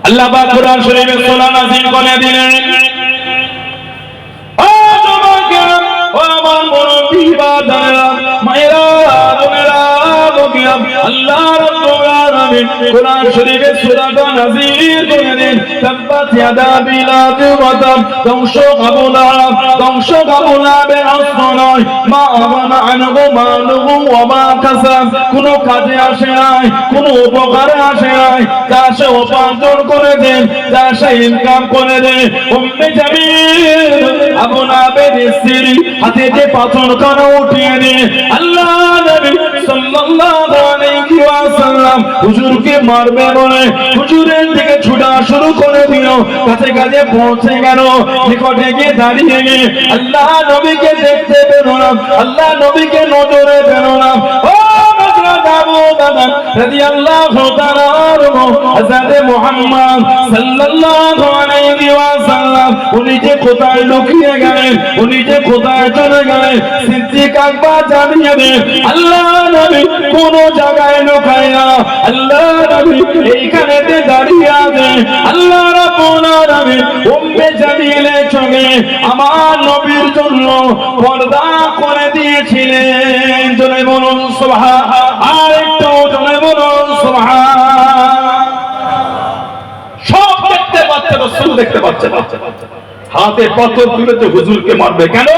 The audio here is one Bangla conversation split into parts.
আল্লাহ পাক কুরআন শরীফে সূরা নাযিল করে দিলেন, ও যুবকেরা, ও আমার মুরব্বি বাবারা, মায়েরা, বোনেরা, লোকেরা, আল্লাহ রাব্বুল আলামিন কুরআন শরীফে সূরাটা নাযিল করে দেন। তাব্বাত ইয়াদা আবি লাহাব ওয়া তাব, ধ্বংস কাবুলাবের অস্ত্র নয়, মা আমানা আনহু মালুহু ওয়া মা কাসাব, কোনো কাজে আসে নাই, কোনো উপকারে আসে নাই, যা সে উপার্জন করে দেন, যা সে ইনকাম করে দেন। উম্মে জামিল আবু লাহাবের স্ত্রী হাতে যে পাথরখানা উঠিয়ে দিয়ে আল্লাহ নবী সাল্লাল্লাহু আলাইহি ওয়াসাল্লাম হুজুরকে মারবে বলে হুজুরের দিকে ছুটা শুরু করে দিল। কাছে কাছে পৌঁছে গেল, নিকটে গিয়ে দাঁড়িয়ে গিয়ে আল্লাহ নবীকে দেখতে পেল না, আল্লাহ নবীকে নজরে পেল না। ও আবু বকর রাদিয়াল্লাহু তাআলা আনহু, হযরত মুহাম্মদ সাল্লাল্লাহু আলাইহি ওয়াসাল্লাম উনি যে কোথায় লুকিয়ে গেলেন, উনি যে কোথায় চলে গেলেন, সিদ্দিক আকবর জানিয়ে দেন আল্লাহ নবী কোন জায়গায় লুকায় না, আল্লাহ নবী এইখানেতে দাঁড়িয়ে আছেন। আল্লাহ রাব্বুল আলামিন উম্মে জামিলের সঙ্গে আমার নবীর জন্য পর্দা করে দিয়েছিলেন। জোরে বলুন সুবহান, আর একটু জোরে বলুন সুবহান। সব দেখতে পাচ্ছে, রাসূল দেখতে পাচ্ছে, হাতে পাথর তুলেছে হুজুরকে মারবে কেন?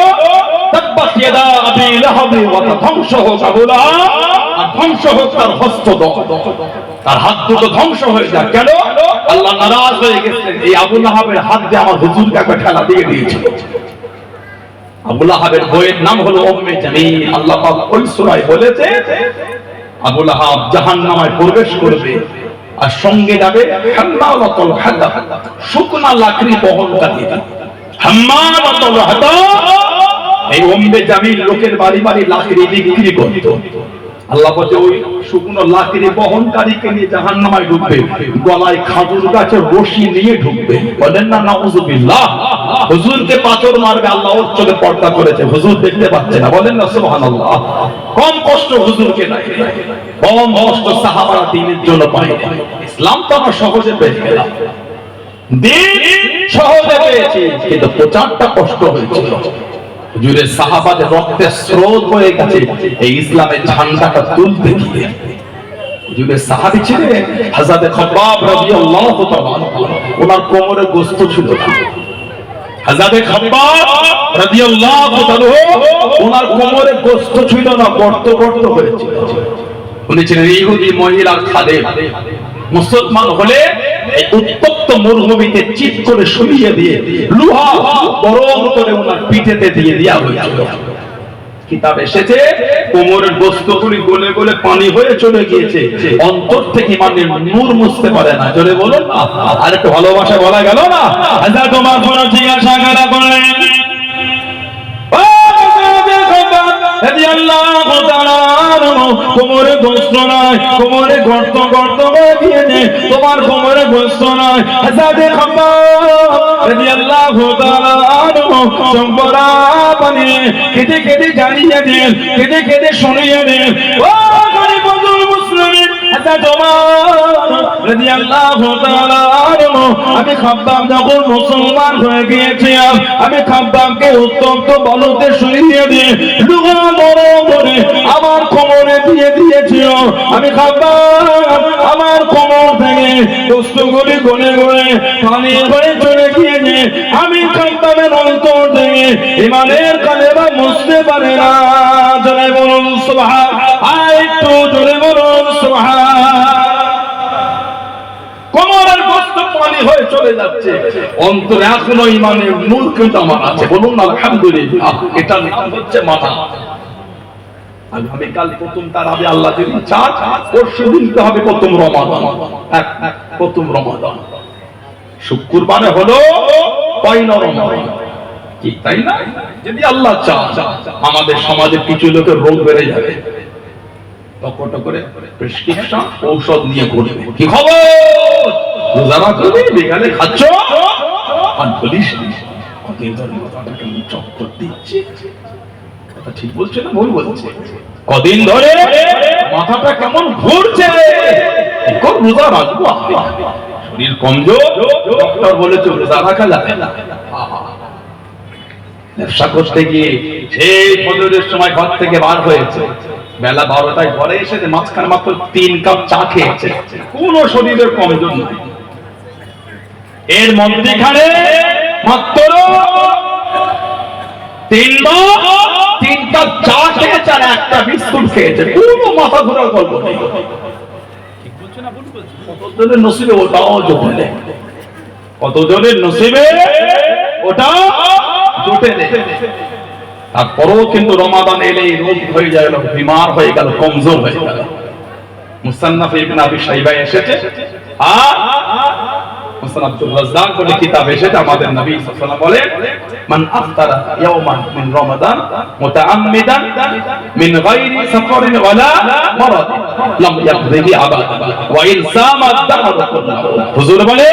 তাব্বাত ইয়াদা আবি লাহাব ওয়া তাব, ধ্বংস হোক আবু লাহাব, আর ধ্বংস হোক তার হস্ত, তার হাত দুটো ধ্বংস হয়ে যায়। কেন? আল্লাহ নারাজ হয়ে গেছেন, এই আবু লাহাবের হাত দিয়ে আমার হুজুরকে একটা ঠেলা দিয়ে দিয়েছিল। আবু লাহাবের বইয়ের নাম হলো উম্মে জামিল। আল্লাহ পাক ওই সূরায় বলেছে আবু লাহাব জাহান্নামে প্রবেশ করবে, আর সঙ্গে যাবে হাম্মালাতুল হাতাব, শুকনা লাকড়ি বহনকারী। হাম্মালাতুল হাতাব, এই উম্মে জামিল লোকের বাড়ি বাড়ি লাকড়ি বিক্রি করত। আল্লাহ বলে ওই শুকনো লাকড়ি বহনকারীকে নিয়ে জাহান্নামে ঢুকবে, গলায় খাজুর গাছের রশি নিয়ে ঢুকবে। বলেন না নাউযুবিল্লাহ। হুজুরকে পাথর মারবে, আল্লাহ ওর চোখে পর্দা করেছে, হুজুর দেখতে পাচ্ছে না। বলেন না সুবহানাল্লাহ। কম কষ্ট হুজুরকে নাই, কম কষ্ট সাহাবারা দ্বীনের জন্য পায়। ইসলাম তো আমরা সহজে পেয়ে গেলাম, দ্বীন সহজে পেয়েছি, কিন্তু প্রচারটা কষ্ট হয়েছিল। হুজুরের সাহাবাদের রক্তের স্রোত হয়ে গেছে এই ইসলামের ঝান্ডাটা তুলতে গিয়ে। হুজুরের সাহাবী ছিলেন হযরত খাব্বাব রাদিয়াল্লাহু তাআলা, ওনার কোমরে গোশত ছিল না। হযরত খাব্বাব রাদিয়াল্লাহু তাআলা ওনার কোমরে গোশত ছিল না, গর্ত গর্ত হয়েছিল। উনি ছিলেন ইহুদি মহিলার খাদেম। মুসলমান হলে এই উত্তপ্ত মরুভূমিতে চিৎ করে শুইয়ে দিয়ে লোহা গরম করে ওনার পিঠেতে দিয়ে দেওয়া হয়েছিল। কিতাব এসেছে কোমরের গোশতগুলি গলে গলে পানি হয়ে চলে গিয়েছে, অন্তর থেকে মানে নূর মুছতে পারে না। জোরে বলুন না, আর একটু ভালোবাসা বলা গেল না। আচ্ছা তোমার কোন জিজ্ঞাসা করা করলেন, কোমরে গোশত নাই, কোমরে গর্ত গর্ত করে দিয়েছে, তোমার কোমরে গোশত নাই। হযরত খাব্বাব রাদিয়াল্লাহু তাআলা আনহু সম্পরা বানিয়ে কেটে কেটে জানিয়ে দিন, কেটে কেটে শুনিয়ে দিন, ও গরিবুল মুসলিমিন, হযরত ওমর রাদিয়াল্লাহু তাআলা আনহু, আমি খাব্বাব যখন মুসলমান হয়ে গিয়েছিলাম, আমি খাব্বাবকে উত্তপ্ত বালুতে শুইয়ে দিয়ে লুহা বড় করে আমার কোমরে দিয়ে দিয়েছিল। আমি খাব্বাব আমার কোমর থেকে গোশতগুলি গলে গলে পানি হয়ে চলে গিয়েছে। আমি খাব্বাবের অন্তর থেকে ঈমানের কালেমা মুছতে পারে না। জোরে বলুন সুবহান, আর একটু জোরে বলুন সুবহান। কোমরের গোশত পানি হয়ে চলে যাচ্ছে, অন্তরে এখনো ঈমানের নূর কিন্তু আমার আছে। বলুন না আলহামদুলিল্লাহ। এটা নাম হচ্ছে মানা। আগামীকাল প্রথম তারাবি আল্লাহ যদি চান, পরশু দিনতে হবে প্রথম রমাদান। প্রথম রমাদান শুক্রবারে হলো পয়লা রমাদান, কি তাই না? যদি আল্লাহ চান আমাদের সমাজে কিছু লোকের রোগ বেড়ে যাবে, টকট করে প্রেসক্রিপশন ঔষধ নিয়ে ঘুরবে। কি খবর? রোজা রাখবি, বিকালে খাচ্ছ আর বলিস কতদিন ধরে মাথাটা কেমন চক্কর দিচ্ছে। কথা ঠিক বলছে না ভুল বলছে? কদিন ধরে মাথাটা কেমন ঘুরছে, রোজা রাখবো, শরীর কমজোর, ডক্টর বলেছে রোজা রাখা যাবে না। ব্যবসা করতে গিয়ে সেই ফজরের সময় ঘর থেকে বার হয়েছে, বেলা 12টায় ঘরে এসে মাঝখানে মাত্র 3 কাপ চা খেয়েছে, কোন শরীরের কমজোর নাই। এর মধ্যেখানে মাত্র 3 কাপ চা খেয়েছে আর একটা বিস্কুট খেয়েছে, কোনো মাথা ঘোরার গল্প নেই। কতজনের নসিবে ওটাও জোটে নেই, কতজনের নসিবে ওটা জোটে নেই। তারপরেও কিন্তু রমাদান এলে রোগ হয়ে যায়, বিমার হয়ে গেল, কমজোর হয়ে গেল। মুসান্নাফ ইবনে আবি শাইবা এসেছে আর মুসান্নাফ আব্দুর রাজ্জাক বলে কিতাব এসেছে, আমাদের নবী সাল্লাল্লাহু আলাইহি ওয়াসাল্লাম বলেন মান আফতারা ইয়াওমান মিন রমাদান মুতাআম্মিদান মিন গায়রি সাফারিন ওয়ালা মারাদ লাম ইয়াকদিহি আবাদা ওয়া ইন সামা আদ-দাহর কুল্লাহু। হুজুর বলে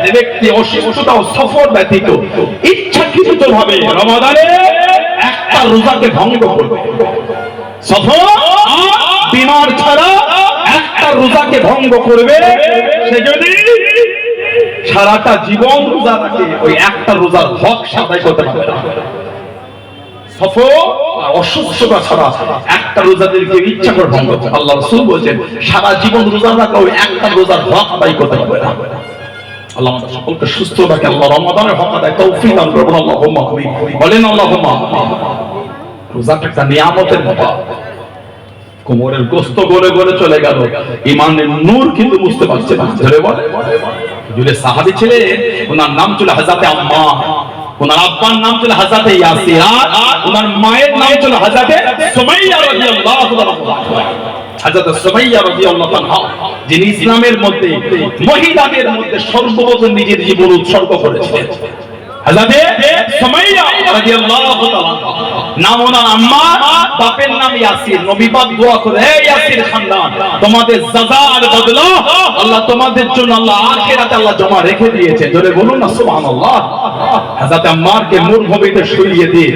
যে ব্যক্তি অসুস্থতা ও সফর ব্যতীত ইচ্ছাকৃতভাবে রমাদানে একটা রোজাকে ভঙ্গ করবে, সফর বিমার ছাড়া একটা রোজাকে ভঙ্গ করবে, সে যদি সারাটা জীবন রোজা রাখে ওই একটা রোজার হক আদায় করতে পারবে না। সফর অসুস্থতা ছাড়া একটা রোজাদেরকে ইচ্ছা করে ভঙ্গ করে, আল্লাহ রাসূল বলেছেন সারা জীবন রোজা রাখা ওই একটা রোজার হক আদায় করতে পারবে না। আল্লাহ আমাদের সকলকে সুস্থ রাখে, আল্লাহ রমাদানের হক আদায় তৌফিক দান করুন, আল্লাহুম্মা আমিন। বলেন আল্লাহুম্মা আমিন। রোজাটা একটা নিয়ামতের মতো, কোমরের গোস্ত গলে গলে চলে গেল, ইমানের নূর কিন্তু বুঝতে পারছে না। ধরে বলে জুলে সাহাবী ছিলেন, ওনার নাম ছিল হযরতে আম্মা, ওনার আব্বার নাম ছিল হযরতে ইয়াসির, ওনার মায়ের নাম ছিল হযরতে সুমাইয়া রাদিয়াল্লাহু তাআলা। হযরত সুমাইয়া রাদিয়াল্লাহু আনহা যিনি ইসলামের মধ্যে মহিলাদের মধ্যে সর্বপ্রথম নিজের জীবন উৎসর্গ করেছিলেন, হযরত সুমাইয়া রাদিয়াল্লাহু তাআলা নাম ওনার আম্মা, বাপের নাম ইয়াসির। নবী পাক দোয়া করে, হে ইয়াসির খানদান, তোমাদের জাযার বদলা আল্লাহ তোমাদের জন্য আল্লাহ আখিরাতে আল্লাহ জমা রেখে দিয়েছে। জোরে বলুন না সুবহানাল্লাহ। হযরত আম্মারকে মরুভূমিতে শুইয়ে দিয়ে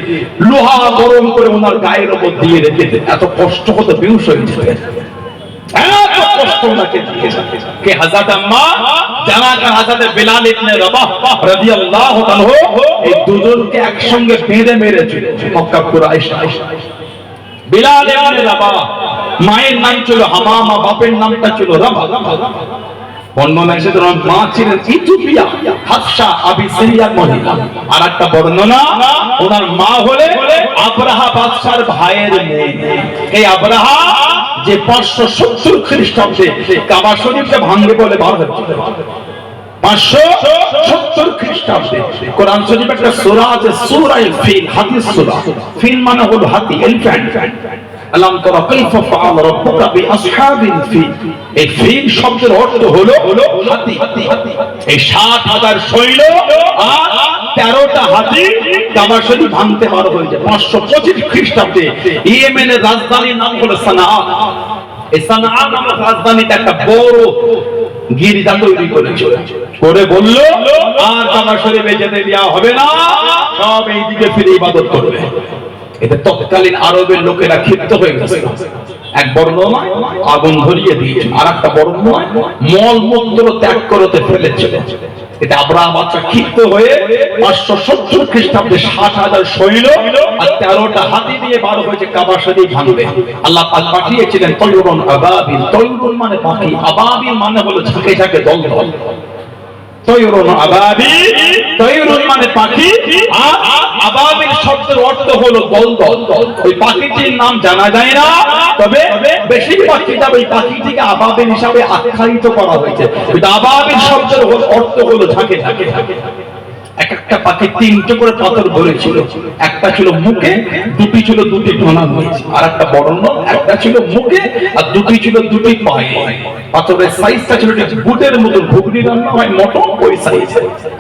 লোহা গরম করে ওনার গায়ের উপর দিয়ে রেখে দিতেন, এত কষ্ট হতো, বেহুশ হয়ে যেতেন, এত কষ্ট ওনাকে দিয়েছে। কে হযরত আম্মা, জানা কার হযরত বিলাল ইবনে রাবাহ রাদিয়াল্লাহু তাআলা, এই দুজনকে একসঙ্গে বেঁধে মেরেছিল মক্কা কুরাইশ। বিলাল ইবনে রাবাহ মায়ের নাম ছিল হামামা, বাপের নামটা ছিল রাবাহ। বর্ণনা এসেছে ওনার মা ছিলেন ইথিওপিয়া, হাফসা আবিসিনিয়ার মহিলা। আর একটা বর্ণনা ওনার মা হলে আবরাহা বাদশার ভাইয়ের মেয়ে। এই আবরাহা যে 570 খ্রিস্টাব্দে কাবা শরীফকে ভাঙবে বলে বার হয়েছিল, 570 খ্রিস্টাব্দে। কোরআন শরীফে একটা সূরা আছে, সূরা ফিল, হাতি সূরা। ফিল মানে হলো হাতি, এলিফ্যান্ট। আলাম তারা কাইফা ফাআলা রাব্বুকা বিআসহাবিল ফিল। এই ফিল শব্দের অর্থ হলো হাতি। এই 70,000 সৈন্য আর 13টা হাতি কাবা শরীফ ভাঙতে বার হয়েছে 525 খ্রিস্টাব্দে। ইয়েমেনের রাজধানীর নাম হলো সানাআ। এই সানাআ নামক রাজধানীতে একটা বড় গির্জা তৈরি করেছিল, করে বলল আর কাবা শরীফে যেতে দেওয়া হবে না, সব এইদিকে ফিরে ইবাদত করবে। এতে তৎকালীন আরবের লোকেরা ক্ষিপ্ত হয়ে গেছে। এক বর্ণনায় আগুন ধরিয়ে দিয়েছে, আর একটা বর্ণনায় মল মূত্র ত্যাগ করতে ফেলেছিল। এতে আবরাহা বাদশা ক্ষিপ্ত হয়ে 570 খ্রিস্টাব্দে 60,000 সৈন্য আর 13টা হাতি নিয়ে বার হয়েছে কাবা শরীফ ভাঙবে। আল্লাহ পাক পাঠিয়েছিলেন তয়রুন আবাবিল। তয়রুন মানে পাখি, আবাবিল মানে হলো ঝাঁকে ঝাঁকে দল দল। তয়রুন আবাবিল, তয়রুন মানে পাখি, আর আবাবিল শব্দের অর্থ হলো দল দল। ওই পাখিটির নাম জানা যায় না, তবে বেশিরভাগ কিতাবে এই পাখিটিকে আবাবিল হিসাবে আখ্যায়িত করা হয়েছে। কিন্তু আবাবিল শব্দের অর্থ হলো ঝাঁকে ঝাঁকে। এক একটা পাখি 3টে করে পাথর ধরেছিল, একটা ছিল মুখে, দুটি ছিল দুটি ডানা হয়েছে। আর একটা বর্ণ, একটা ছিল মুখে আর দুটি ছিল দুটি পায়ে। পাথরের সাইজটা ছিল বুটের মতো, ঘুগনি রান্না হয় মটন ওই সাইজ।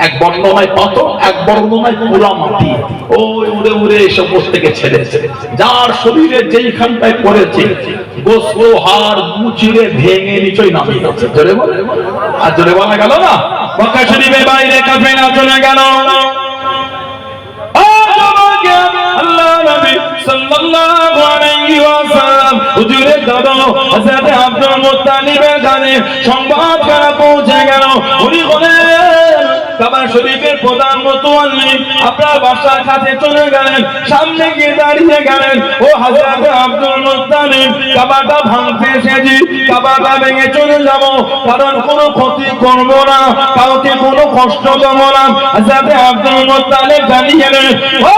এক বর্ণনায় পাথর, এক বর্ণনায় পুরা মাটি। ওই উড়ে উড়ে সমস্ত থেকে ছেড়েছে, যার শরীরে যেইখানটায় পড়েছে গোস্ত হাড় মুচিরে ভেঙে নিচই নামিয়ে গেছে। জোরে বলে, আর জোরে বলা গেল না। মক্কা শরীফের বাইরে কাফেলা চলে গেল। আল্লাহ নবী সাল্লাল্লাহু আলাইহি ওয়াসাল্লাম হুজুরের দাদা হযরত আব্দুল মুত্তালিবের কানে সংবাদ পৌঁছে গেল। উনি বলেন কাবা শরীফের প্রধান মুতাওয়াল্লি আপনার বাসার কাছে চলে গেলেন, সামনে গিয়ে দাঁড়িয়ে গেলেন, ও হযরত আব্দুল মুত্তালিব কাবাটা ভাঙতে এসেছি, কাবাটা ভেঙে চলে যাব, কারণ কোনো ক্ষতি করব না, কাউকে কোনো কষ্ট দেব না। হযরত আব্দুল মুত্তালিব জানিয়ে গেলেন, ও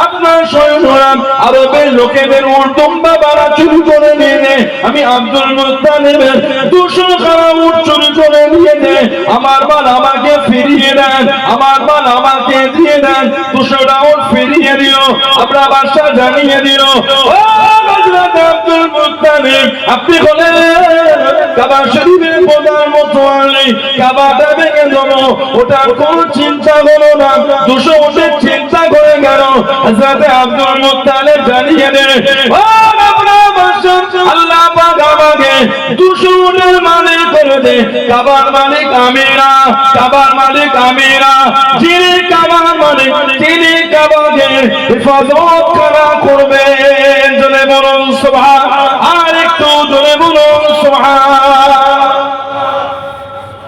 আপনার সৈন্যরা আরবের লোকেদের উর্দুম্বা বাড়া চুরি করে নিয়ে নেয়, আমি আব্দুল মুত্তালিবের 200 খানা উট চুরি করে নিয়ে নেয়, আমার মাল আমাকে ফিরিয়ে দেন, আমার মাল আমাকে দিয়ে দেন। 200টা উট ফিরিয়ে দিল, আমরা বাদশা জানিয়ে দিল, ও হযরত আব্দুল মুত্তালিব আপনি বলেন কাবা শরীফের প্রধান মুতাওয়াল্লি, কাবাটা ভেঙে দেবো ওটার কোনো চিন্তা হলো না, 200 উটের চিন্তা করে গেল। হযরত আব্দুল মুত্তালিব জানিয়ে দেন, ও আপনার বাদশা আল্লাহ পাক আমাকে 200 উটের মালিক করে দে, কাবার মালিক আমি না, কাবার মালিক আমি না, যিনি কাবার মালিক তিনি কাবাকে হেফাজত করা করবেন। জোরে বলুন সুবহান, আর একটু জোরে বলুন সুবহান।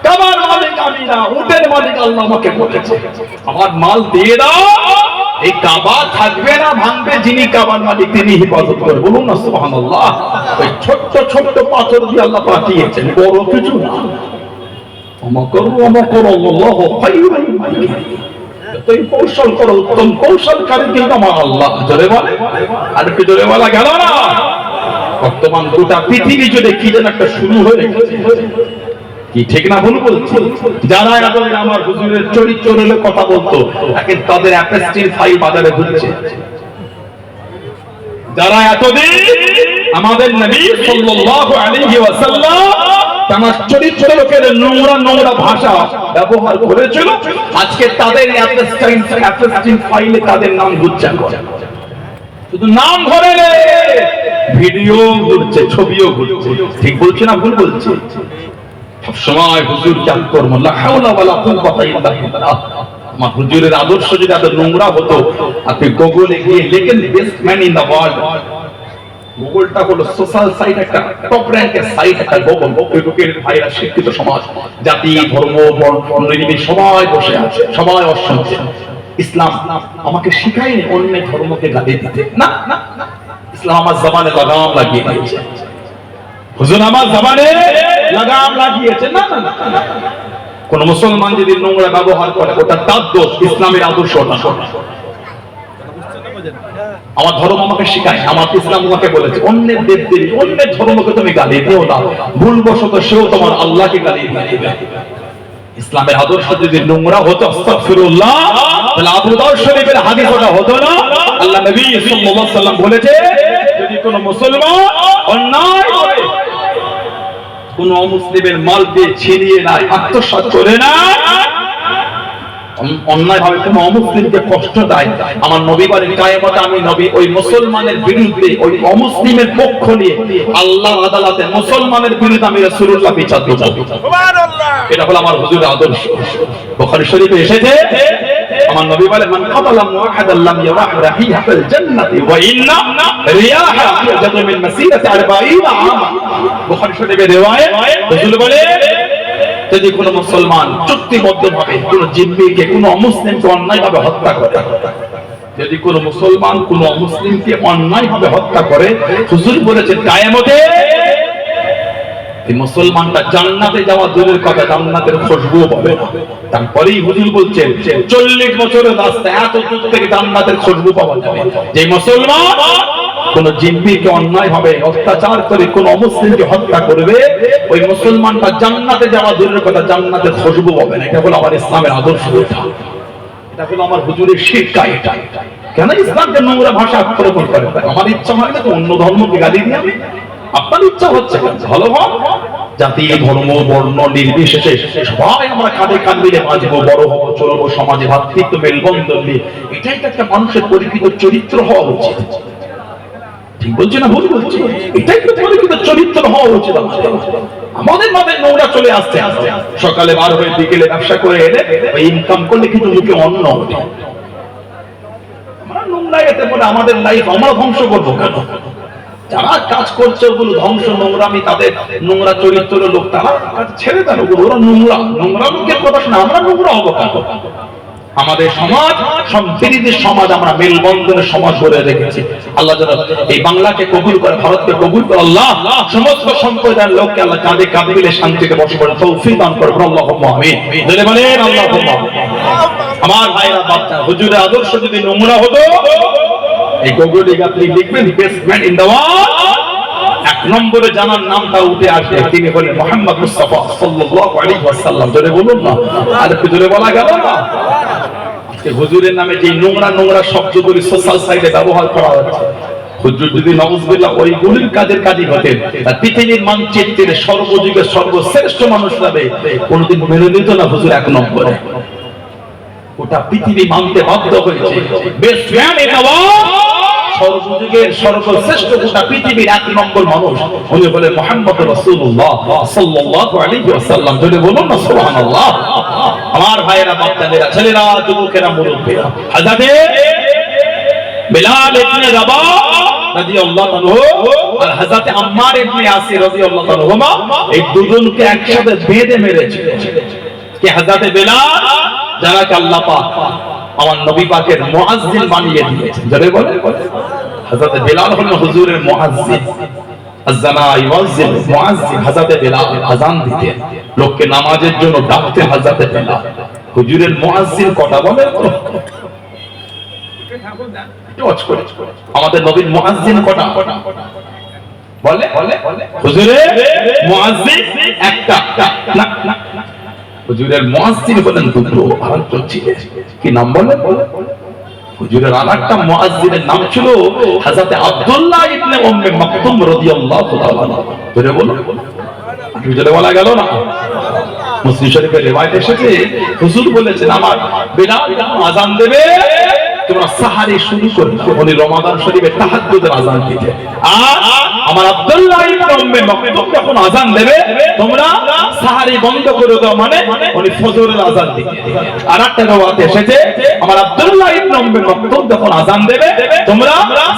কাবার মালিক আমি না, উটের মালিক আল্লাহ আমাকে বলেছে, আমার মাল দিয়ে দাও, এই কাবা থাকবে না, ভাঙবে, যিনি কাবার মালিক তিনি হেফাজত করে। বলুন না সুবহানাল্লাহ। ওই ছোট্ট ছোট্ট পাথর দিয়ে আল্লাহ পাঠিয়েছেন, বড় কিছু না। আল্লাহু খায়রুল মাকিরিন, তুই কৌশল করো, উত্তম কৌশলকারী কিন্তু আমার আল্লাহ। জোরে বলে, আর কি জোরে বলা গেল না? বর্তমান গোটা পৃথিবী জুড়ে কি যেন একটা শুরু হয়ে গেছে, কি ঠিক না ভুল বলছি? যারা এতদিন আমার হুজুরের চরিত্র নিয়ে কথা বলতো, এখন তাদের অ্যাপেস্টিল ফাইল বাজারে ঘুরছে। যারা এতদিন আমাদের নবী সাল্লাল্লাহু আলাইহি ওয়াসাল্লাম তার চরিত্র লোকের নোংরা নোংরা ভাষা ব্যবহার করেছিল, আজকে তাদের অ্যাপেস্টিল ফাইলে তাদের নাম ঘুরছে। শুধু নাম ধরে ভিডিও ঘুরছে, ছবিও ঘুরছে। ঠিক বলছি না ভুল বলছি? সব সময় হুজুর জান করব, লা হাওলা ওয়ালা কুওয়াতা ইল্লা বিল্লাহ। আমার হুজুরের আদর্শ যদি এত নোংরা হতো, আপনি গুগলে গিয়ে লিখেন best man in the world. গুগলটা হলো সোশ্যাল সাইট, একটা টপ র‍্যাঙ্কের সাইট, একটা গুগল। লোকের ভাইরা শিক্ষিত সমাজ, জাতি ধর্ম বর্ণ নির্বিশেষে সবাই বসে আছে, সবাই অশান্তি। ইসলাম আমাকে শিখায়নি অন্য ধর্মকে গালি দিতে, না না, ইসলাম আমার জবানে লাগাম লাগিয়ে দিয়েছে। হুজুর আমার জবানে লাগাম লাগিয়েছে, না না না। কোন মুসলমান যদি নোংরা ব্যবহার করে ওটা তার দোষ, ইসলামের আদর্শ না। আমার ধর্ম আমাকে শেখায়, আমার ইসলাম আমাকে বলেছে অন্যের দেবদেবী অন্যের ধর্মকে তুমি গালি দিও না, ভুলবশত সেও তোমার আল্লাহকে গালি দিবে। ইসলামের আদর্শ যদি নোংরা হতো, আস্তাগফিরুল্লাহ, তাহলে আবু দাউদ শরীফের হাদিস ওটা হতো না। আল্লাহ নবী সাল্লাল্লাহু আলাইহি ওয়াসাল্লাম বলেছে, যদি কোন মুসলমান অন্যায় করে কোন অমুসলিমের মালকে ছিনিয়ে নেয়, আত্মসাৎ করে না, অন্যায় ভাবে কোন অমুসলিমকে কষ্ট দেয়, আমার নবী বলেন কিয়ামতে আমি নবী ওই মুসলমানের বিরুদ্ধে, ওই অমুসলিমের পক্ষ নিয়ে আল্লাহর আদালতে মুসলমানের বিরুদ্ধে আমি রাসূলুল্লাহ বিচার দেব। সুবহানাল্লাহ। এটা হলো আমার হুজুরের আদর্শ। বুখারী শরীফে এসেছে, আমার নবী বলেন মান কাতালা মুআহাদান লাম ইয়ারাহ রাহিহাতাল জান্নাতি ওয়া ইন্না রিয়াহা ইয়াজাদু মিন মাসিরাতি 40 আম। বুখারী শরীফে riwayat, রাসূল বলেন যদি কোন মুসলমান চুক্তিবদ্ধভাবে কোন জিম্মিকে, কোন অমুসলিমকে অন্যায়ভাবে হত্যা করে, যদি কোন মুসলমান কোন অমুসলিমকে অন্যায়ভাবে হত্যা করে, হুজুর বলেছেন কিয়ামতে এই মুসলমানটা জান্নাতে যাওয়া দূরের কথা, জান্নাতের খুশবুও পাবে না। তারপরেই হুজুর বলছেন 40 বছরের রাস্তা, এত দূর থেকে জান্নাতের খুশবু পাওয়া যাবে। যে মুসলমান কোন জিম্মিকে অন্যায়ভাবে অত্যাচার করে কোন অমুসলিমকে হত্যা করবে, ওই মুসলমানটা জান্নাতে যাওয়া দূরের কথা, জান্নাতের খুশবু পাবে না। এটা হলো আমার ইসলামের আদর্শ, এটা হলো আমার হুজুরের শিক্ষা। এটা কেন ইসলামকে নোংরা ভাষা আক্রমণ করে? আমার ইচ্ছা হয় না তো অন্য ধর্মকে গালি দিয়ে আমি, আপনার ইচ্ছা হচ্ছে ভালো হন, জাতি ধর্ম বর্ণ নির্বিশেষে সবাই আমরা কাঁধে কাঁধ মিলে বাঁচবো, বড় হবো, চলবো, সমাজে ভাতৃত্ব মেলবন্ধন নিয়ে। এটাই তো একটা মানুষের পরিচিত চরিত্র হওয়া উচিত। ঠিক বলছি না ভুল বলছি? এটাই তো পরিচিত চরিত্র হওয়া উচিত। আমাদের মধ্যে নোংরা চলে আসছে, সকালে বার হয়ে বিকেলে ব্যবসা করে এলে ওই ইনকাম করলে কিন্তু মুখে অন্ন ওঠে। আমরা নোংরা এতে পরে আমাদের লাইফ আমরা ধ্বংস করবো কেন? যারা কাজ করছে ওগুলো ধ্বংস, নোংরামি, তাদের নোংরা চরিত্রের লোক, তারা ছেড়ে দেন ওগুলো, ওরা নোংরা লোকের কথা শুনে আমরা নোংরা হবো কেন? আমাদের সমাজ সম্প্রীতির সমাজ, আমরা মেলবন্ধনের সমাজ গড়ে রেখেছি। আল্লাহ যেন এই বাংলাকে কবুল করে, ভারতকে কবুল করে, আল্লাহ সমস্ত সম্প্রদায়ের লোককে আল্লাহ কাঁধে কাঁধ মিলে শান্তিতে বসবাসের তৌফিক দান করে। আল্লাহুম্মা আমিন। বলে বলেন আল্লাহুম্মা আমিন। আমার ভাইরা বাচ্চা, হুজুরের আদর্শ যদি নোংরা হতো, এই গুগলে আপনি লিখবেন best man in the world, এক নম্বরে জানার নামটা উঠে আসবে, তিনি হলেন মুহাম্মদ মুস্তাফা সাল্লাল্লাহু আলাইহি ওয়াসাল্লাম। জোরে বলুন না, আর একটু জোরে বলা গেল না? হুজুরের নামে যে নোংরা শব্দগুলি সোশ্যাল সাইটে ব্যবহার করা হচ্ছে, হুজুর যদি নাউজুবিল্লাহ ওইগুলির কাজী হতেন, আর পৃথিবীর মানচিত্রের সর্বযুগের সর্বশ্রেষ্ঠ মানুষ হবে, কোনদিন মেনে নিত না হুজুর এক নম্বরে। ওটা পৃথিবী মানতে বাধ্য হয়েছে। Best man in the world, সর্বযুগের সর্বশ্রেষ্ঠ গোটা পৃথিবীর এক নম্বর মানুষ, উনি হলেন মুহাম্মদ রাসূলুল্লাহ সাল্লাল্লাহু আলাইহি ওয়াসাল্লাম। জোরে বলুন না সুবহানাল্লাহ। আমার ভাইয়েরা, বাচ্চারা, ছেলেরা, যুবকেরা, মুরব্বিরা, হযরতে বিলাল ইবনে রাবাহ রাদিয়াল্লাহু আনহু আর হযরতে আম্মার ইবনে ইয়াসির রাদিয়াল্লাহু আনহুমা এই দুজনকে একসাথে বেঁধে মেরেছে। কে? হযরতে বিলাল, যারাকে আল্লাহ পাক আমার নবী পাকের মুয়াজ্জিন বানিয়ে দিয়েছেন। জোরে বলেন। হযরত বিলাল হলেন হুজুরের মুয়াজ্জিন। আযানা ইউয়াজ্জিন, মুয়াজ্জিন হযরত বিলাল আযান দিতেন, লোককে নামাজের জন্য ডাকতেন হযরত বিলাল। হুজুরের মুয়াজ্জিন কটা বলেন তো? আমাদের নবীর মুয়াজ্জিন কটা বলে? হুজুরের মুয়াজ্জিন একটা না, হুজুরের মুয়াজ্জিন হলেন দুটো। আর ছিলেন কি নাম বলে? হুজুরের আরেকটা মুয়াজ্জিনের নাম ছিল হযরত আব্দুল্লাহ ইবনে উম্মে মাকতুম রাদিয়াল্লাহু তাআলা। জোরে বলো, জোরে বলা গেল না? মুসলিম শরীফের রিওয়ায়াত এসেছে, হুজুর বলেছেন আমার বিলাল যখন আযান দেবে তোমরা সাহারি শুরু করো। উনি রমাদান শরীফে তাহাজ্জুদের আযান দিতেন। আর আমার আব্দুল্লাহ ইবনে উম্মে মাকতুম যখন আযান দেবে তোমরা সাহারি বন্ধ করে দাও, মানে উনি ফজরের আযান দিতেন। আর একটা রিওয়ায়াত এসেছে আমার আব্দুল্লাহ ইবনে উম্মে মাকতুম যখন আযান দেবে তোমরা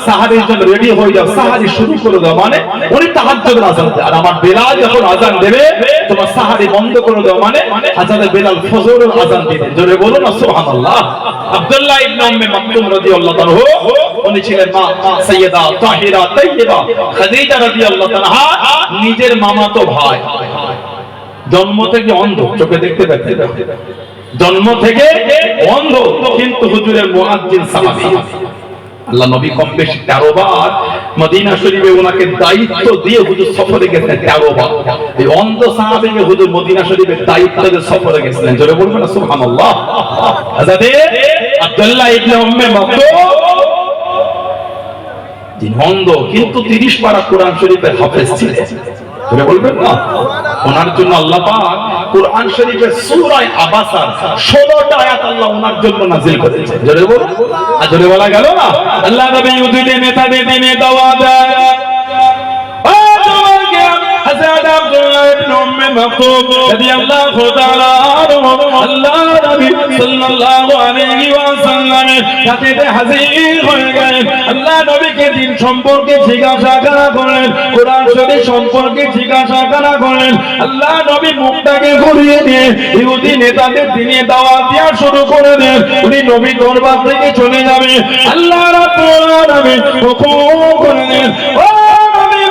সাহারির জন্য রেডি হয়ে যাও, সাহারি শুরু করে দাও, মানে উনি তাহাজ্জুদের আযান দেন। আর আমার বিলাল যখন আযান দেবে তোমরা সাহারি বন্ধ করে দাও, মানে হযরত বিলাল ফজরের আযান দিতেন। জোরে বলুন না সুবহানাল্লাহ। আব্দুল্লাহ ইবনে উম্মে মাকতুম রাদিয়াল্লাহু তাআলা উনি ছিলেন মা সাইয়্যিদা তাহিরা তাইয়্যিবা খাদিজা রাদিয়াল্লাহু তাআলা নিজের মামাতো ভাই। জন্ম থেকে অন্ধ, চোখে দেখতে পেতেন, জন্ম থেকে অন্ধ, কিন্তু হুজুরের মুয়াজ্জিন সাহাবী। আল্লাহ নবী কম বেশি 13 বার মদিনা শরীফে ওনাকে দায়িত্ব দিয়ে হুজুর সফরে গেছেন। 13 বার এই অন্ধ সাহাবীকে হুজুর মদিনা শরীফের দায়িত্ব দিয়ে সফরে গেছিলেন। জোরে বলবেন না সুবহানাল্লাহ। হযরত আব্দুল্লাহ ইবনে উম্মে মাকতুম তিনি অন্ধ, কিন্তু 30 পারা কোরআন শরীফের হাফেজ ছিলেন। জোরে বলবেন না? ওনার জন্য আল্লাহ পাক কোরআন শরীফের সূরা আবাসার 16টা আয়াত আল্লাহ ওনার জন্য নাযিল করেছেন। জোরে বলুন, আর জোরে বলা গেল না? আল্লাহ নবী উদ্দিনে নেতাদের দিনে দাওয়াত দেয়। হযরত আব্দুল্লাহ ইবনে উম্মে মাকতুম রাদিয়াল্লাহু তাআলা আনহু আল্লাহ নবী সাল্লাল্লাহু আলাইহি ওয়াসাল্লামের কাছে হাজির হয়ে গেলেন। আল্লাহ নবীকে দিন সম্পর্কে জিজ্ঞাসা করা করলেন, কোরআন শরীফ সম্পর্কে জিজ্ঞাসা করা করলেন। আল্লাহ নবী মুখটাকে ঘুরিয়ে দিয়ে ইহুদি নেতাদের দিনে দাওয়াত দেওয়া শুরু করে দেন। উনি নবী দরবার থেকে চলে যাবে, আল্লাহ রাব্বুল আলামিন হুকুম করে দেন, ও নবী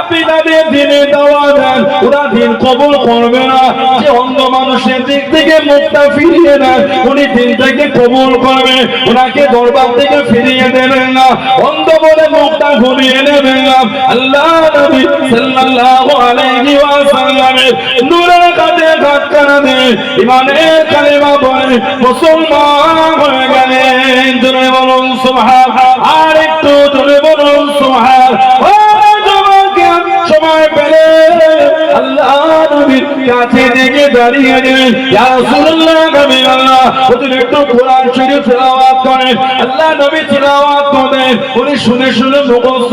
আপনি তাদের দিনে দাওয়াত দেন, ওরা দিন কবুল করবে না। যে অন্ধ মানুষের দিক থেকে মুখটা ফিরিয়ে নেন, উনি দিন থেকে কবুল করবে, ওনাকে দরবার থেকে ফিরিয়ে দেবেন না, অন্ধ বলে মুখটা ঘুরিয়ে নেবেন না। আল্লাহ নবী সাল্লাল্লাহু আলাইহি ওয়াসাল্লামের নূরের কাছে ধাক্কা দিয়ে ঈমানের কালিমা বলে মুসলমান হয়ে গেলেন। জোরে বলুন সুবহানাল্লাহ, আর একটু জোরে বলুন সুবহানাল্লাহ। সময় পেলে আল্লাহ নবীর কাছে থেকে দাঁড়িয়ে গেলেন, ইয়া রাসূলুল্লাহ, নবী আল্লাহ হুজুর একটু কোরআন শরীফ তেলাওয়াত করেন। আল্লাহ নবী তেলাওয়াত করেন, উনি শুনে শুনে মুখস্থ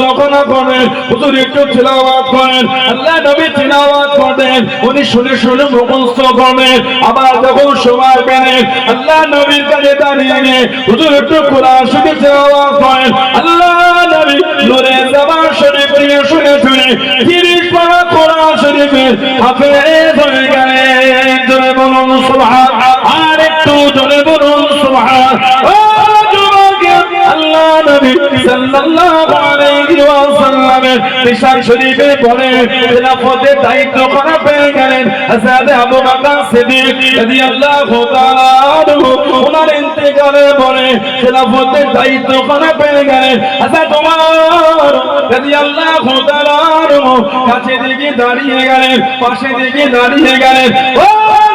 করেন। হুজুর একটু তেলাওয়াত করেন। আল্লাহ নবী তেলাওয়াত করেন, উনি শুনে শুনে মুখস্থ করেন। আবার যখন সময় পেলেন আল্লাহ নবীর কাছে দাঁড়িয়ে গিয়ে হুজুর একটু কোরআন শরীফ তেলাওয়াত করেন। আল্লাহ নবী নূরে জবান করে 30 পারা কোরআন শরীফের হাফেজ হয়ে গেলেন। জোরে বলুন সুবহান। আর একটু জোরে বলুন সুবহান। ও যুবক, আল্লাহ নবী সাল্লাল্লাহু আলাইহি ওয়াসাল্লামের পেশাব শরীফে পড়ে খেলাফতের দায়িত্ব করা পেয়ে গেলেন হযরত আবু বকর সিদ্দিক রাদিয়াল্লাহু তাআলা আনহু। ওনার ইন্তেকালের পরে খেলাফতের দায়িত্ব করা পেয়ে গেলেন হযরত ওমর রাদিয়াল্লাহু তাআলা আনহু। কাছে দিকে দাঁড়িয়ে গেলেন, পাশে দিকে দাঁড়িয়ে গেলেন। ও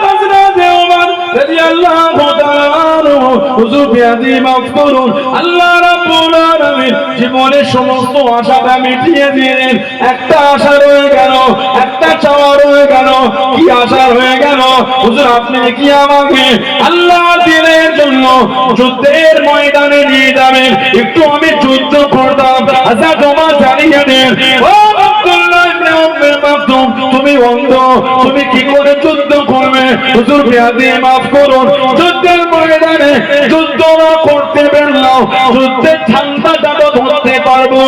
হযরত ওমর রাদিয়াল্লাহু তাআলা আনহু, হুজুর বিয়াদি মাফ করুন, আল্লাহ রাব্বুল আলামিন জীবনের সমস্ত আশাটা মিটিয়ে দিলেন। একটা আশা রয়ে গেল, একটা চাওয়া রয়ে গেল। কি আশা রয়ে গেল? হুজুর আপনি কি আমাকে আল্লাহ দিনের জন্য যুদ্ধের ময়দানে নিয়ে যাবেন? একটু আমি যুদ্ধ করতাম। হযরত ওমর জানিয়ে দেন, ও আব্দুল্লাহ ইবনে উম্মে মাকতুম, তুমি অন্ধ, তুমি কি করে যুদ্ধ করবে? হুজুর বিয়াদি মাফ করুন, যুদ্ধের ময়দানে যুদ্ধ না করতে পারলেও যুদ্ধের ঠান্ডাটা তো ধরতে পারবো।